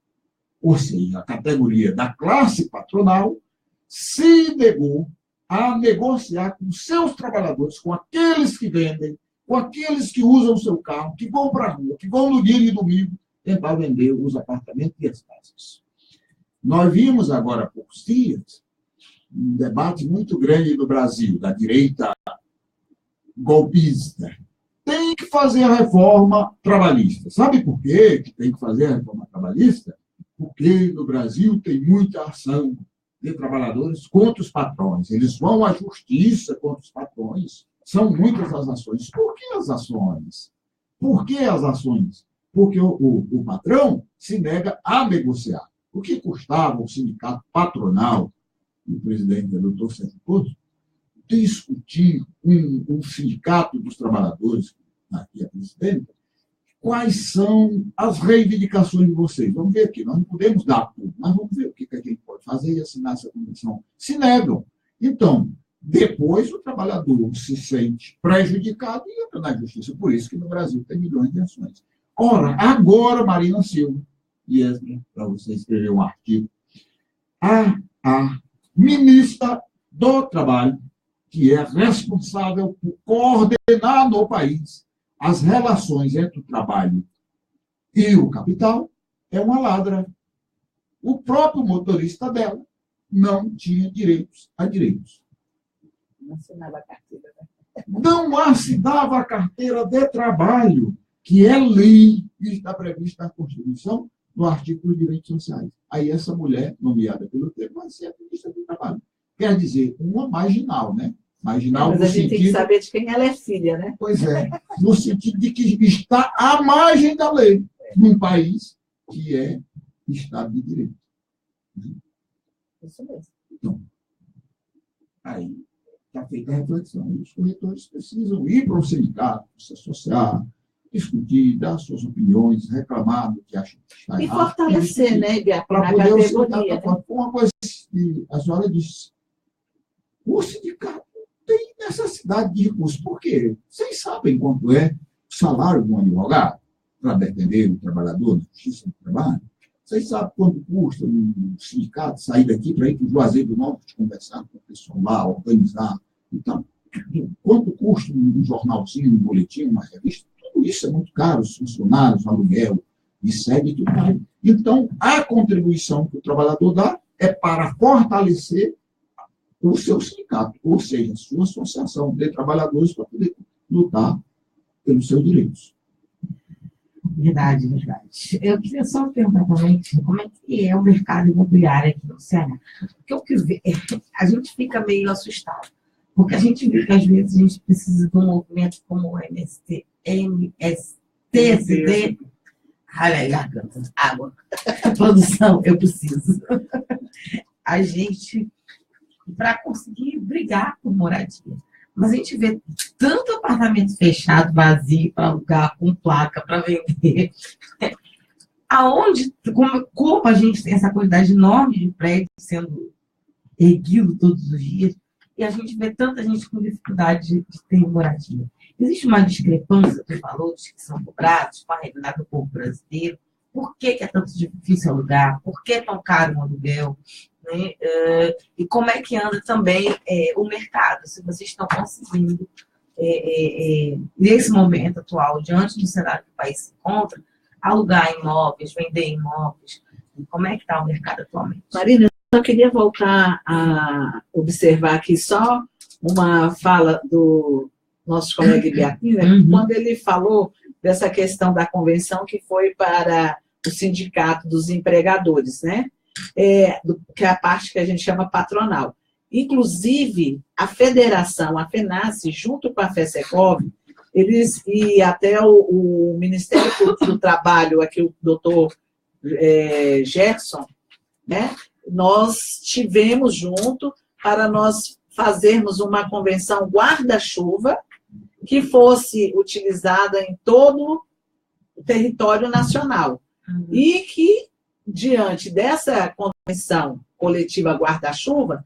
ou seja, a categoria da classe patronal, se negou a negociar com seus trabalhadores, com aqueles que vendem, com aqueles que usam o seu carro, que vão para a rua, que vão no dia e domingo tentar vender os apartamentos e as casas. Nós vimos agora há poucos dias um debate muito grande no Brasil, da direita golpista. Tem que fazer a reforma trabalhista. Sabe por quê que tem que fazer a reforma trabalhista? Porque no Brasil tem muita ação de trabalhadores contra os patrões. Eles vão à justiça contra os patrões. São muitas as ações. Por que as ações? Por que as ações? Porque o patrão se nega a negociar. O que custava o sindicato patronal, o presidente é o doutor Sérgio Couto, discutir um sindicato dos trabalhadores, aqui a presidenta, quais são as reivindicações de vocês. Vamos ver aqui, nós não podemos dar tudo, mas vamos ver o que a gente pode fazer e assinar essa convenção. Se negam. Então, depois o trabalhador se sente prejudicado e entra na justiça. Por isso que no Brasil tem milhões de ações. Ora, agora, Marina Silva, e para você escrever um artigo, a ministra do Trabalho, que é responsável por coordenar no país as relações entre o trabalho e o capital, é uma ladra. O próprio motorista dela não tinha direitos a direitos. Não assinava a carteira. Não assinava a carteira de trabalho, que é lei e está prevista na Constituição, no artigo dos direitos sociais. Aí essa mulher, nomeada pelo termo, vai ser a ministra do Trabalho. Quer dizer, uma marginal, né? Marginal mas no a gente sentido... tem que saber de quem ela é filha, né? Pois é, no sentido de que está à margem da lei, num país que é Estado de Direito. Isso mesmo. Então, aí está feita a reflexão. Os corretores precisam ir para o sindicato, se associar, discutir, dar suas opiniões, reclamar do que acham que está errado. E fortalecer, né, para na poder categoria. né? Uma coisa que a senhora disse, o sindicato tem necessidade de recursos. Por quê? Vocês sabem quanto é o salário de um advogado para defender o trabalhador na justiça do trabalho? Vocês sabem quanto custa um sindicato sair daqui para ir para o Juazeiro do Norte conversar com o pessoal lá, organizar? Então, quanto custa um jornalzinho, um boletim, uma revista? Tudo isso é muito caro, os funcionários, o aluguel, e segue tudo mais. Então, a contribuição que o trabalhador dá é para fortalecer o seu sindicato, ou seja, a sua associação de trabalhadores para poder lutar pelos seus direitos. Verdade, verdade. Eu queria só perguntar também como é que é o mercado imobiliário aqui no Ceará. Porque o que a gente fica meio assustado, porque a gente vê que às vezes a gente precisa de um movimento como o MSTCD. Ai, garganta, água. Produção, eu preciso. A gente, para conseguir brigar por moradia. Mas a gente vê tanto apartamento fechado, vazio, para alugar, com placa, para vender. Aonde, como a gente tem essa quantidade enorme de prédios sendo erguido todos os dias, e a gente vê tanta gente com dificuldade de ter moradia. Existe uma discrepância dos valores que são cobrados com a realidade do povo brasileiro. Por que é tanto difícil alugar? Por que é tão caro um aluguel? Né? E como é que anda também o mercado? Se vocês estão conseguindo, nesse momento atual, diante do cenário que o país se encontra, alugar imóveis, vender imóveis, como é que está o mercado atualmente? Marina, eu só queria voltar a observar aqui só uma fala do nosso colega Ibiapina, quando ele falou dessa questão da convenção que foi para o sindicato dos empregadores, né? Que é a parte que a gente chama patronal. Inclusive, a federação, a FENASSE, junto com a FESECOV, eles, e até o Ministério Público do Trabalho, aqui o doutor Gerson, né? Nós tivemos junto para nós fazermos uma convenção guarda-chuva que fosse utilizada em todo o território nacional. E que, diante dessa convenção coletiva guarda-chuva,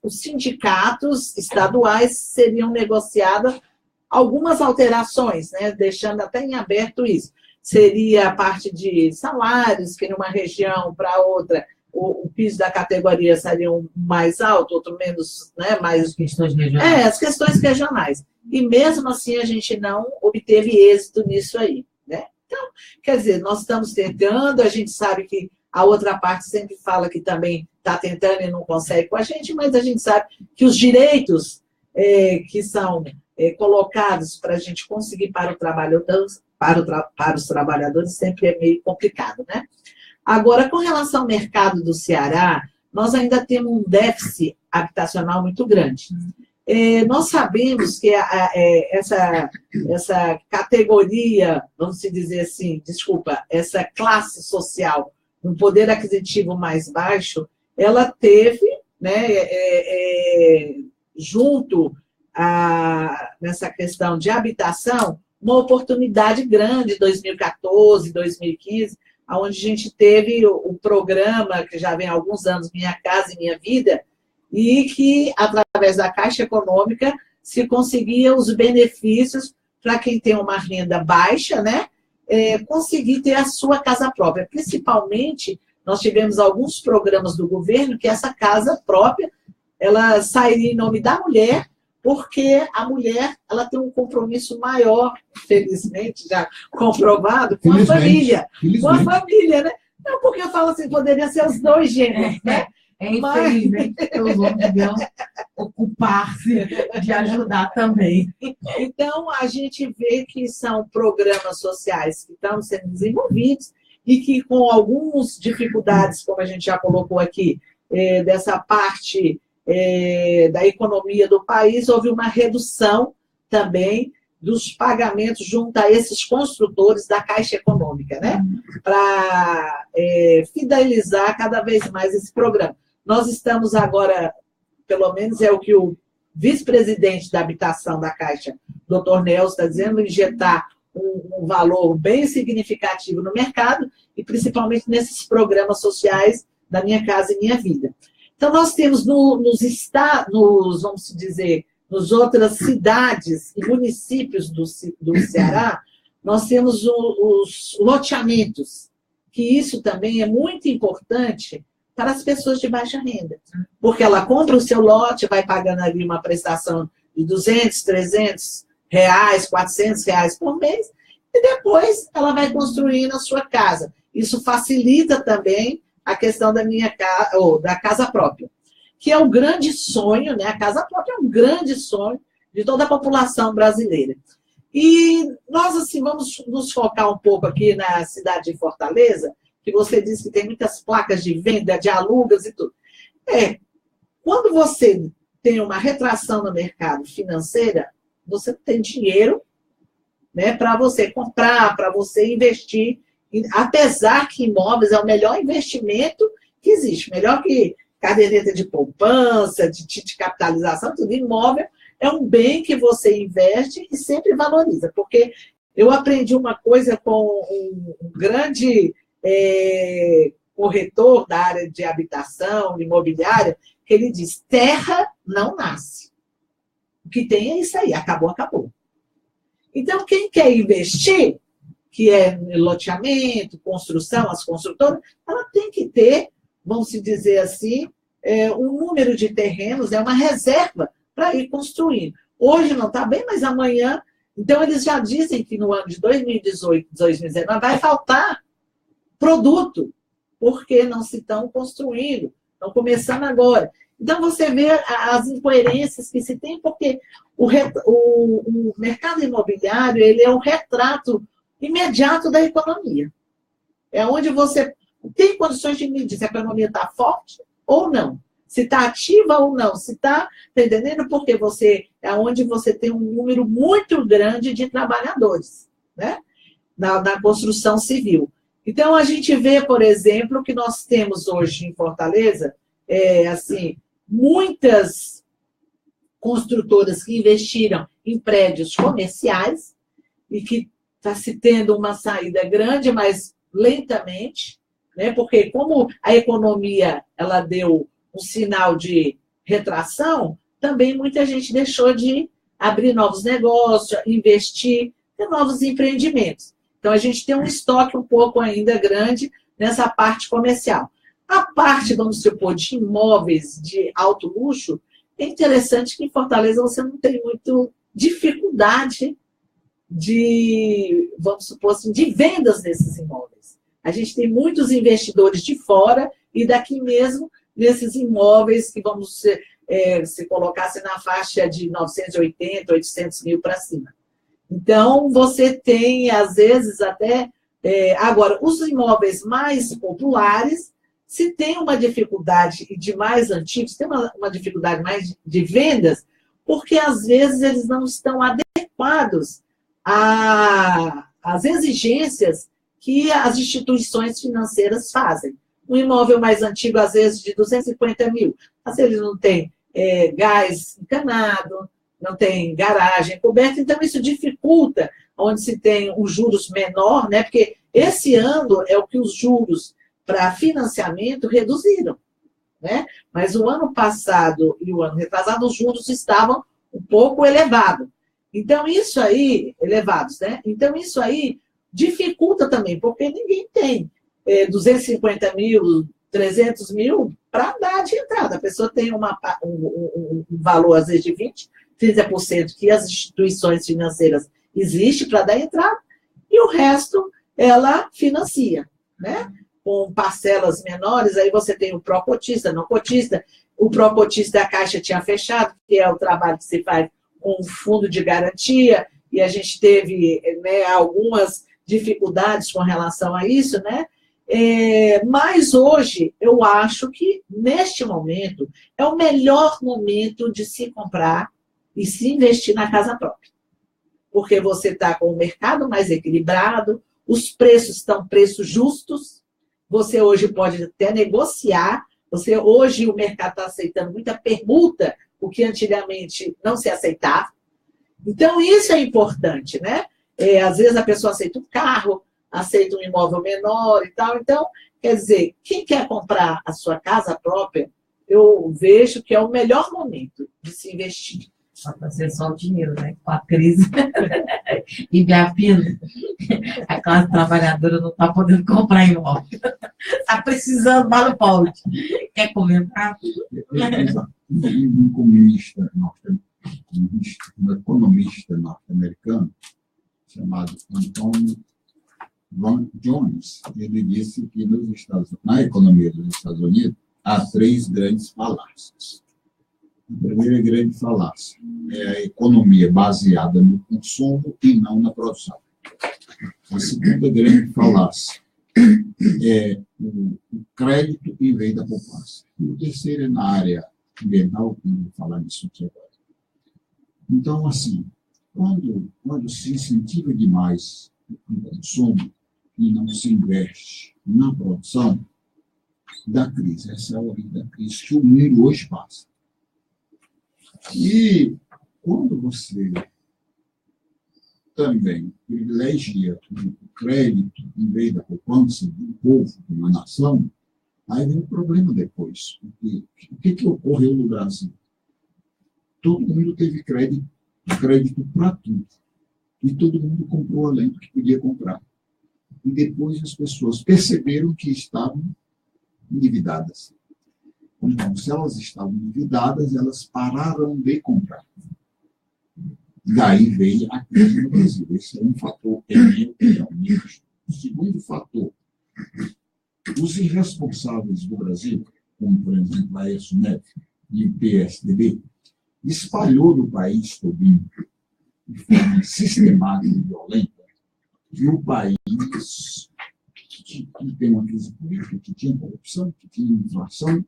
os sindicatos estaduais seriam negociadas algumas alterações, né, deixando até em aberto isso. Seria a parte de salários, que numa região para outra o piso da categoria seria um mais alto, outro menos, né, mais... As questões regionais. As questões regionais. E mesmo assim a gente não obteve êxito nisso aí, né? Então, quer dizer, nós estamos tentando, a gente sabe que a outra parte sempre fala que também está tentando e não consegue com a gente, mas a gente sabe que os direitos que são colocados para a gente conseguir para o trabalhador, para os trabalhadores sempre é meio complicado, né? Agora, com relação ao mercado do Ceará, nós ainda temos um déficit habitacional muito grande. Nós sabemos que essa categoria, vamos dizer assim, essa classe social, um poder aquisitivo mais baixo, ela teve, né, junto nessa questão de habitação, uma oportunidade grande em 2014, 2015, onde a gente teve o programa, que já vem há alguns anos, Minha Casa e Minha Vida, e que, através da Caixa Econômica, se conseguia os benefícios para quem tem uma renda baixa, né? Conseguir ter a sua casa própria. Principalmente, nós tivemos alguns programas do governo que essa casa própria, ela sairia em nome da mulher, porque a mulher, ela tem um compromisso maior, felizmente, já comprovado, com a família. Com a família, né? Não, porque eu falo assim, poderia ser os dois gêneros, né? Infelizmente, os homens deviam ocupar-se de ajudar também. Então, a gente vê que são programas sociais que estão sendo desenvolvidos e que, com algumas dificuldades, como a gente já colocou aqui, dessa parte da economia do país, houve uma redução também dos pagamentos junto a esses construtores da Caixa Econômica, né? Para fidelizar cada vez mais esse programa. Nós estamos agora, pelo menos é o que o vice-presidente da habitação da Caixa, doutor Nelson, está dizendo, injetar um valor bem significativo no mercado e principalmente nesses programas sociais da Minha Casa e Minha Vida. Então, nós temos vamos dizer, nas outras cidades e municípios do Ceará, nós temos os loteamentos, que isso também é muito importante para as pessoas de baixa renda. Porque ela compra o seu lote, vai pagando ali uma prestação de 200, 300 reais, 400 reais por mês, e depois ela vai construindo a sua casa. Isso facilita também a questão da casa própria, que é um grande sonho, né? A casa própria é um grande sonho de toda a população brasileira. E nós, assim, vamos nos focar um pouco aqui na cidade de Fortaleza, que você disse que tem muitas placas de venda, de alugas e tudo. Quando você tem uma retração no mercado financeira, você tem dinheiro, né, para você comprar, para você investir, apesar que imóveis é o melhor investimento que existe, melhor que caderneta de poupança, de capitalização, tudo. Imóvel é um bem que você investe e sempre valoriza, porque eu aprendi uma coisa com um grande corretor da área de habitação, imobiliária, que ele diz, terra não nasce. O que tem é isso aí, acabou, acabou. Então, quem quer investir, que é loteamento, construção, as construtoras, ela tem que ter, vamos dizer assim, um número de terrenos, uma reserva para ir construindo. Hoje não está bem, mas amanhã... Então, eles já dizem que no ano de 2018, 2019, vai faltar produto, porque não se estão construindo, estão começando agora. Então, você vê as incoerências que se tem, porque o mercado imobiliário ele é um retrato imediato da economia. É onde você tem condições de medir se a economia está forte ou não, se está ativa ou não, se está, entendendo? Porque é onde você tem um número muito grande de trabalhadores, né? Na construção civil. Então, a gente vê, por exemplo, que nós temos hoje em Fortaleza, assim, muitas construtoras que investiram em prédios comerciais e que está se tendo uma saída grande, mas lentamente, né? Porque como a economia ela deu um sinal de retração, também muita gente deixou de abrir novos negócios, investir em novos empreendimentos. Então, a gente tem um estoque um pouco ainda grande nessa parte comercial. A parte, vamos supor, de imóveis de alto luxo, é interessante que em Fortaleza você não tem muito dificuldade de, vamos supor assim, de vendas desses imóveis. A gente tem muitos investidores de fora e daqui mesmo, nesses imóveis que vamos se colocasse na faixa de 980, 800 mil para cima. Então, você tem, às vezes, até... agora, os imóveis mais populares, se tem uma dificuldade de mais antigos, tem uma dificuldade mais de vendas, porque, às vezes, eles não estão adequados às exigências que as instituições financeiras fazem. Um imóvel mais antigo, às vezes, de 250 mil, às vezes não tem gás encanado, não tem garagem coberta, então isso dificulta onde se tem um juros menor, né? Porque esse ano é o que os juros para financiamento reduziram, né? Mas o ano passado e o ano retrasado, os juros estavam um pouco elevados. Então, isso aí, elevados, né? Então, isso aí dificulta também, porque ninguém tem 250 mil, 300 mil para dar de entrada. A pessoa tem um valor, às vezes, de 20%, 30% que as instituições financeiras existem para dar entrada, e o resto ela financia, né? Com parcelas menores, aí você tem o pró-cotista, não cotista. O pró-cotista a Caixa tinha fechado, que é o trabalho que se faz com o fundo de garantia, e a gente teve, né, algumas dificuldades com relação a isso, né? Mas hoje, eu acho que, neste momento, é o melhor momento de se comprar e se investir na casa própria. Porque você está com o mercado mais equilibrado, os preços estão preços justos, você hoje pode até negociar, hoje o mercado está aceitando muita permuta, o que antigamente não se aceitava. Então, isso é importante, né? Às vezes a pessoa aceita um carro, aceita um imóvel menor e tal. Então, quer dizer, quem quer comprar a sua casa própria, eu vejo que é o melhor momento de se investir. Para ser só o dinheiro, né? Com a crise. E minha filha, a classe trabalhadora não está podendo comprar imóvel. Está precisando, Paulo Paulo. Quer comentar? Um economista norte-americano, chamado Antônio Van Jones, ele disse que na economia dos Estados Unidos há 3 grandes falácias. A primeira grande falácia é a economia baseada no consumo e não na produção. A segunda grande falácia é o crédito em vez da poupança. E o terceiro é na área ambiental, que não vou falar disso aqui agora. Então, assim, quando se incentiva demais o consumo e não se investe na produção, da crise. Essa é a origem da crise que o mundo hoje passa. E quando você também privilegia o crédito em vez da poupança do povo, de uma nação, aí vem o problema depois. Porque, o que ocorreu no Brasil? Todo mundo teve crédito para tudo. E todo mundo comprou além do que podia comprar. E depois as pessoas perceberam que estavam endividadas. Então, se elas estavam endividadas, elas pararam de comprar. Daí veio a crise no Brasil. Esse é um fator, O segundo fator, os irresponsáveis do Brasil, como, por exemplo, a Aécio Neves e o PSDB, espalhou no país todinho, de forma sistemática e violenta, que o país que tem uma crise política, que tinha corrupção, que tinha inflação,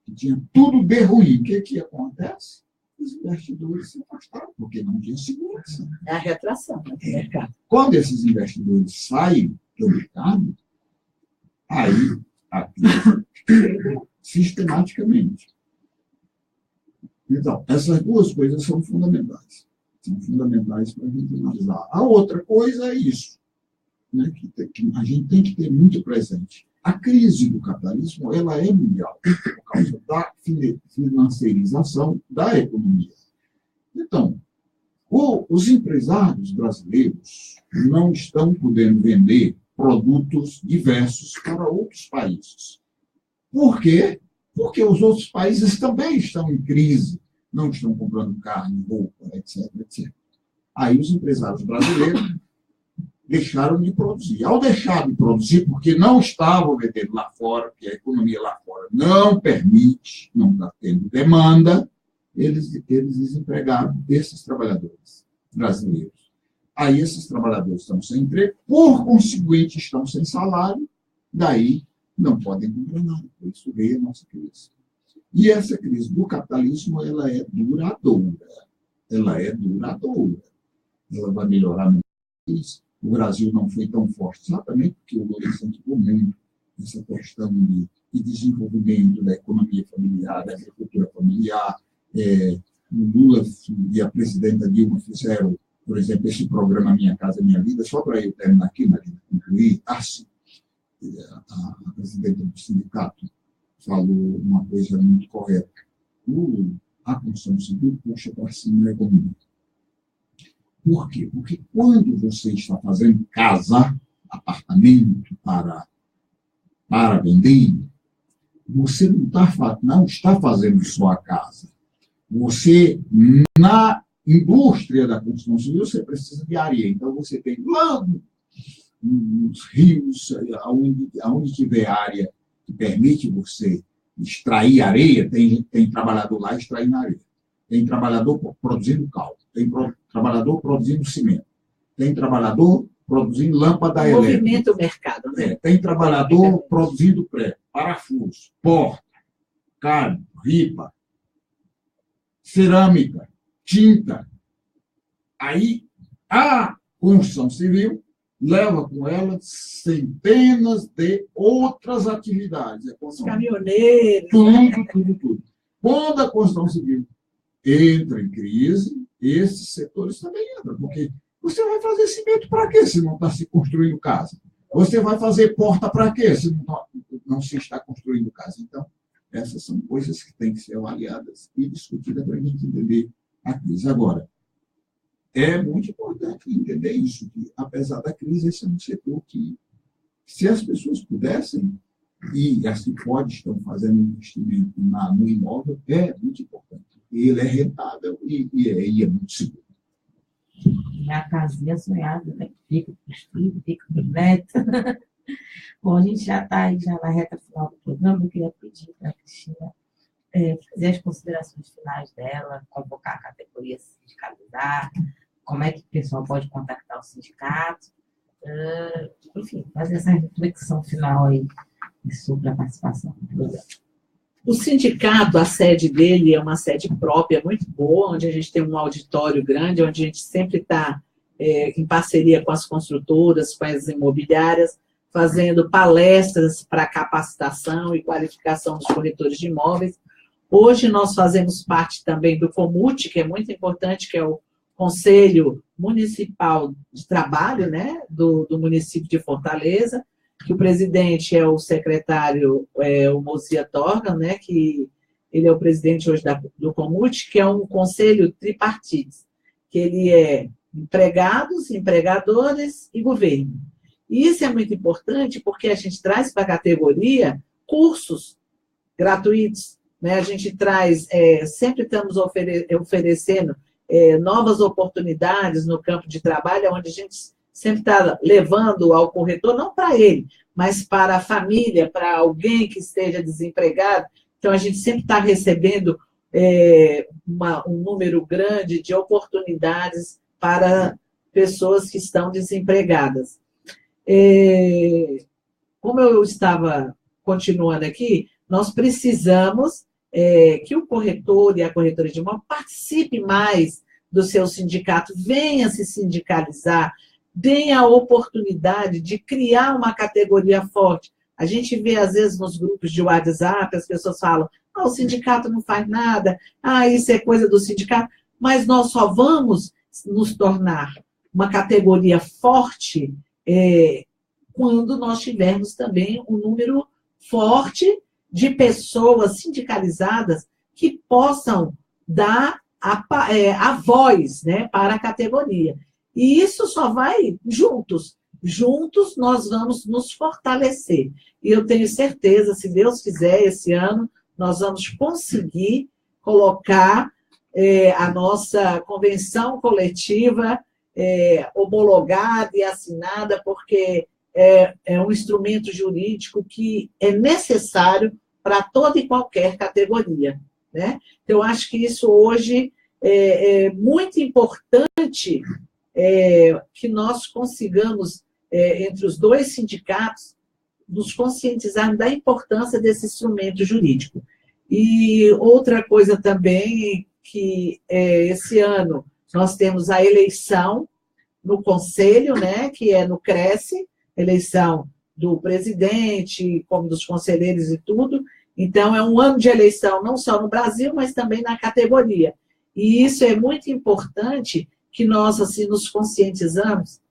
que tinha tudo de ruim. O que acontece? Os investidores se afastaram, porque não tinha segurança. É a retração do mercado. Quando esses investidores saem do mercado, aí a crise chega sistematicamente. Então, essas duas coisas são fundamentais. São fundamentais para a gente analisar. A outra coisa é isso, né, que a gente tem que ter muito presente. A crise do capitalismo ela é mundial, por causa da financiarização da economia. Então, os empresários brasileiros não estão podendo vender produtos diversos para outros países. Por quê? Porque os outros países também estão em crise, não estão comprando carne, roupa, etc, etc. Aí os empresários brasileiros deixaram de produzir. Ao deixar de produzir, porque não estavam vendendo lá fora, porque a economia lá fora não permite, não está tendo demanda, eles desempregaram esses trabalhadores brasileiros. Aí esses trabalhadores estão sem emprego, por conseguinte estão sem salário, daí não podem comprar nada. Por isso veio a nossa crise. E essa crise do capitalismo, ela é duradoura. Ela é duradoura. Ela vai melhorar no país. O Brasil não foi tão forte, exatamente porque o Lourenço comenta essa questão de desenvolvimento da economia familiar, da agricultura familiar. O Lula e a presidenta Dilma fizeram, por exemplo, esse programa Minha Casa Minha Vida, só para eu terminar aqui, Marina, concluir, a presidenta do sindicato falou uma coisa muito correta. A construção civil puxa para cima a economia. Por quê? Porque quando você está fazendo casa, apartamento para vender, você não está fazendo só a casa. Você, na indústria da construção civil, você precisa de areia. Então, você tem lá nos rios, aonde tiver área que permite você extrair areia, tem trabalhador lá extraindo areia. Tem trabalhador produzindo cal, tem trabalhador produzindo cimento, tem trabalhador produzindo lâmpada elétrica. Movimento o mercado, né? Tem trabalhador produzindo parafuso, porta, carne, ripa, cerâmica, tinta. Aí a construção civil leva com ela centenas de outras atividades. Os caminhoneiros. Tudo. Quando a construção civil entra em crise, esses setores também entram, porque você vai fazer cimento para quê se não está se construindo casa? Você vai fazer porta para quê se não se está construindo casa? Então, essas são coisas que têm que ser avaliadas e discutidas para a gente entender a crise. Agora, é muito importante entender isso, que apesar da crise, esse é um setor que, se as pessoas pudessem, e as que podem estão fazendo investimento no imóvel, é muito importante. Ele é rentável e é muito seguro. Minha casinha sonhada, né? Fica para os filhos, fica para os netos. Bom, a gente já está aí já na reta final do programa. Eu queria pedir para a Cristina fazer as considerações finais dela, convocar a categoria sindicalizar, como é que o pessoal pode contactar o sindicato, enfim, fazer essa reflexão final aí sobre a participação do programa. O sindicato, a sede dele é uma sede própria, muito boa, onde a gente tem um auditório grande, onde a gente sempre está em parceria com as construtoras, com as imobiliárias, fazendo palestras para capacitação e qualificação dos corretores de imóveis. Hoje nós fazemos parte também do COMUT, que é muito importante, que é o Conselho Municipal de Trabalho, né, do município de Fortaleza, que o presidente é o secretário, o Mozia Torgan, né, que ele é o presidente hoje do COMUT, que é um conselho tripartite, que ele é empregados, empregadores e governo. E isso é muito importante porque a gente traz para a categoria cursos gratuitos, né? A gente traz, sempre estamos oferecendo novas oportunidades no campo de trabalho, onde a gente sempre está levando ao corretor, não para ele, mas para a família, para alguém que esteja desempregado. Então, a gente sempre está recebendo um número grande de oportunidades para pessoas que estão desempregadas. Como eu estava continuando aqui, nós precisamos que o corretor e a corretora de imóvel participe mais do seu sindicato, venha se sindicalizar, deem a oportunidade de criar uma categoria forte. A gente vê, às vezes, nos grupos de WhatsApp, as pessoas falam, o sindicato não faz nada, isso é coisa do sindicato, mas nós só vamos nos tornar uma categoria forte quando nós tivermos também um número forte de pessoas sindicalizadas que possam dar a voz, né, para a categoria. E isso só vai juntos. juntos nós vamos nos fortalecer. E eu tenho certeza, se Deus quiser, esse ano, nós vamos conseguir colocar a nossa convenção coletiva homologada e assinada, porque é um instrumento jurídico que é necessário para toda e qualquer categoria, né? Então, eu acho que isso hoje é muito importante que nós consigamos, entre os dois sindicatos, nos conscientizar da importância desse instrumento jurídico. E outra coisa também, que esse ano nós temos a eleição no Conselho, né, que é no Cresce, eleição do presidente, como dos conselheiros e tudo. Então, é um ano de eleição, não só no Brasil, mas também na categoria. E isso é muito importante, que nós, assim, nos conscientizarmos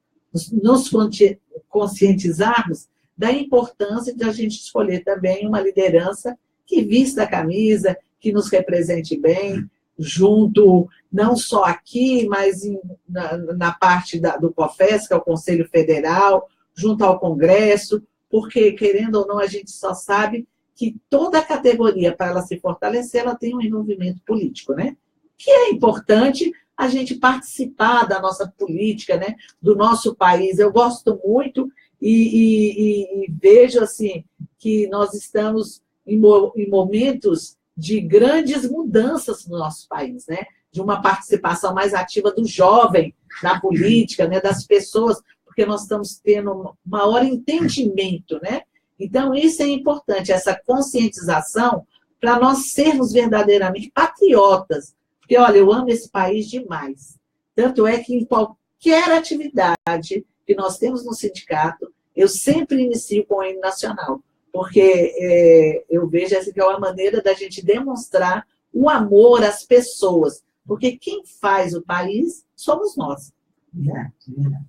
da importância de a gente escolher também uma liderança que vista a camisa, que nos represente bem, junto, não só aqui, mas na parte do COFES, que é o Conselho Federal, junto ao Congresso, porque, querendo ou não, a gente só sabe que toda a categoria, para ela se fortalecer, ela tem um envolvimento político, né? Que é importante a gente participar da nossa política, né? Do nosso país. Eu gosto muito e vejo, assim, que nós estamos em momentos de grandes mudanças no nosso país, né? De uma participação mais ativa do jovem na política, né? Das pessoas, porque nós estamos tendo um maior entendimento, né? Então, isso é importante, essa conscientização, para nós sermos verdadeiramente patriotas. Porque, olha, eu amo esse país demais. Tanto é que em qualquer atividade que nós temos no sindicato, eu sempre inicio com o hino nacional. Porque eu vejo essa que é uma maneira da gente demonstrar o amor às pessoas. Porque quem faz o país somos nós. Verdade, verdade.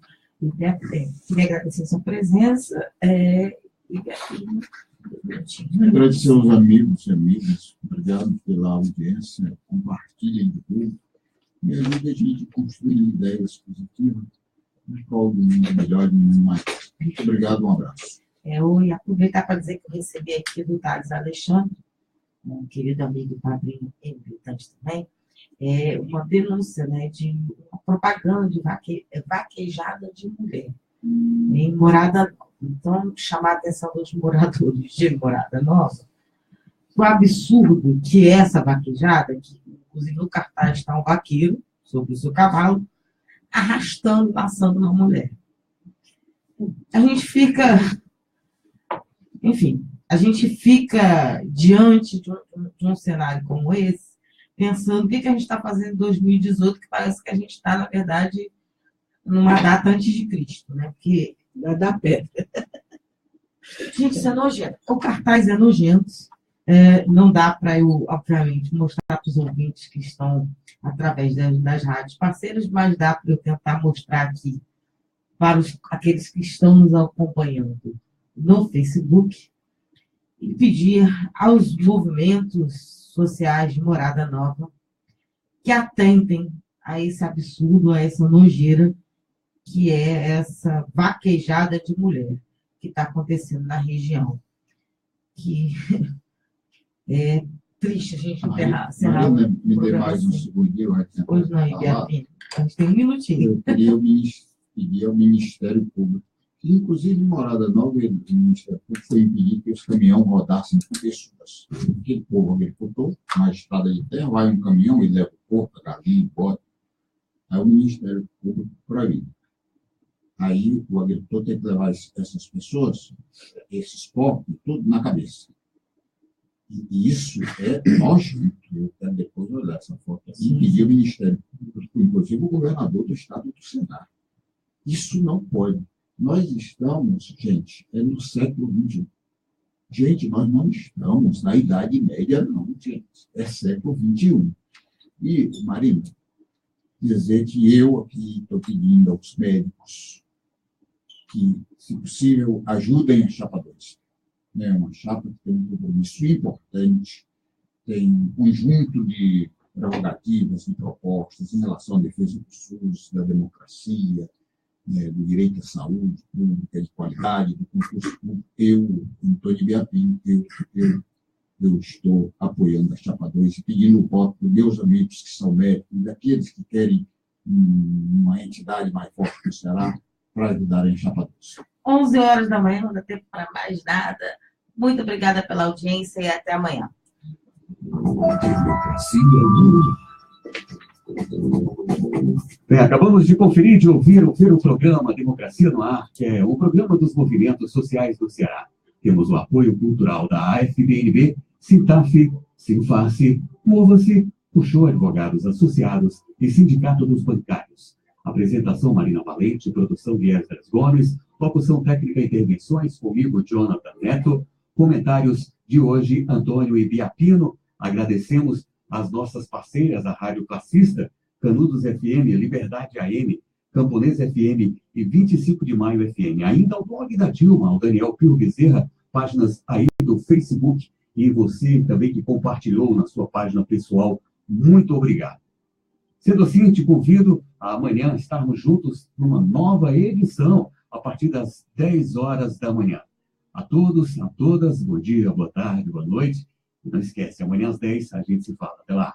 Queria agradecer a sua presença. Agradecer aos amigos e amigas. Obrigado pela audiência. Compartilhem tudo. Me ajuda a gente a construir ideias positivas em prol do mundo melhor e do mundo mais. Muito obrigado, um abraço. Eu ia aproveitar para dizer que eu recebi aqui do Thales Alexandre, um querido amigo e padrinho militante também, uma denúncia, né, de uma propaganda de vaquejada de mulher em Morada Nova. Então, chamar a atenção dos moradores de Morada Nova, o absurdo que é essa vaquejada, que inclusive no cartaz está um vaqueiro sobre o seu cavalo, arrastando, passando uma mulher. A gente fica... Enfim, a gente fica diante de um cenário como esse, pensando o que a gente está fazendo em 2018, que parece que a gente está, na verdade, numa data antes de Cristo, né? Porque Vai dar pedra. Gente, isso é nojento. O cartaz é nojento. Não dá para eu, obviamente, mostrar para os ouvintes que estão através das rádios parceiras, mas dá para eu tentar mostrar aqui para aqueles que estão nos acompanhando no Facebook e pedir aos movimentos sociais de Morada Nova que atentem a esse absurdo, a essa nojeira que é essa vaquejada de mulher que está acontecendo na região. Que é triste a gente encerrar me dê mais um segundinho. Pois não, Ibiapina. A gente tem um minutinho. Eu queria o Ministério Público. Inclusive, em Morada Nova, o Ministério Público foi impedir que os caminhões rodassem com pessoas. Aquele povo agricultor, na estrada de terra, vai um caminhão e leva o porco, a galinha, embora. Aí o Ministério Público proíbe. Aí o agricultor tem que levar essas pessoas, esses porcos, tudo na cabeça. E isso é nojento. Eu quero depois olhar essa foto. Impedir o Ministério Público, inclusive o governador do estado do Ceará. Isso não pode. Nós estamos, gente, no século XXI. Gente, nós não estamos na Idade Média, não, gente. É século XXI. E, Marina, dizer que eu aqui estou pedindo aos médicos que, se possível, ajudem a Chapa 2. É uma chapa que tem um compromisso importante, tem um conjunto de prerrogativas e propostas em relação à defesa do SUS, da democracia, do direito à saúde pública de qualidade, do concurso público. Eu, Antônio Biapino, eu estou apoiando a Chapa 2 e pedindo o voto dos meus amigos que são médicos, daqueles que querem uma entidade mais forte que o Ceará, para ajudarem a Chapa 2. 11 horas da manhã, não dá tempo para mais nada. Muito obrigada pela audiência e até amanhã. Bem, acabamos de conferir, de ouvir o programa Democracia no Ar, que é o programa dos movimentos sociais do Ceará. Temos o apoio cultural da AFBNB, Sintaf, Sinface, Mova-se, Puxou Advogados Associados e Sindicato dos Bancários. Apresentação Marina Valente, produção de Esdras Gomes, locução técnica e intervenções comigo, Jonathan Neto. Comentários de hoje, Antônio e Biapino. Agradecemos as nossas parceiras, a Rádio Classista, Canudos FM, Liberdade AM, Camponês FM e 25 de Maio FM. Ainda o blog da Dilma, o Daniel Pio Bezerra, páginas aí do Facebook, e você também que compartilhou na sua página pessoal. Muito obrigado. Sendo assim, te convido a amanhã estarmos juntos numa nova edição, a partir das 10 horas da manhã. A todos, a todas, bom dia, boa tarde, boa noite. E não esquece, amanhã às 10 a gente se fala. Até lá.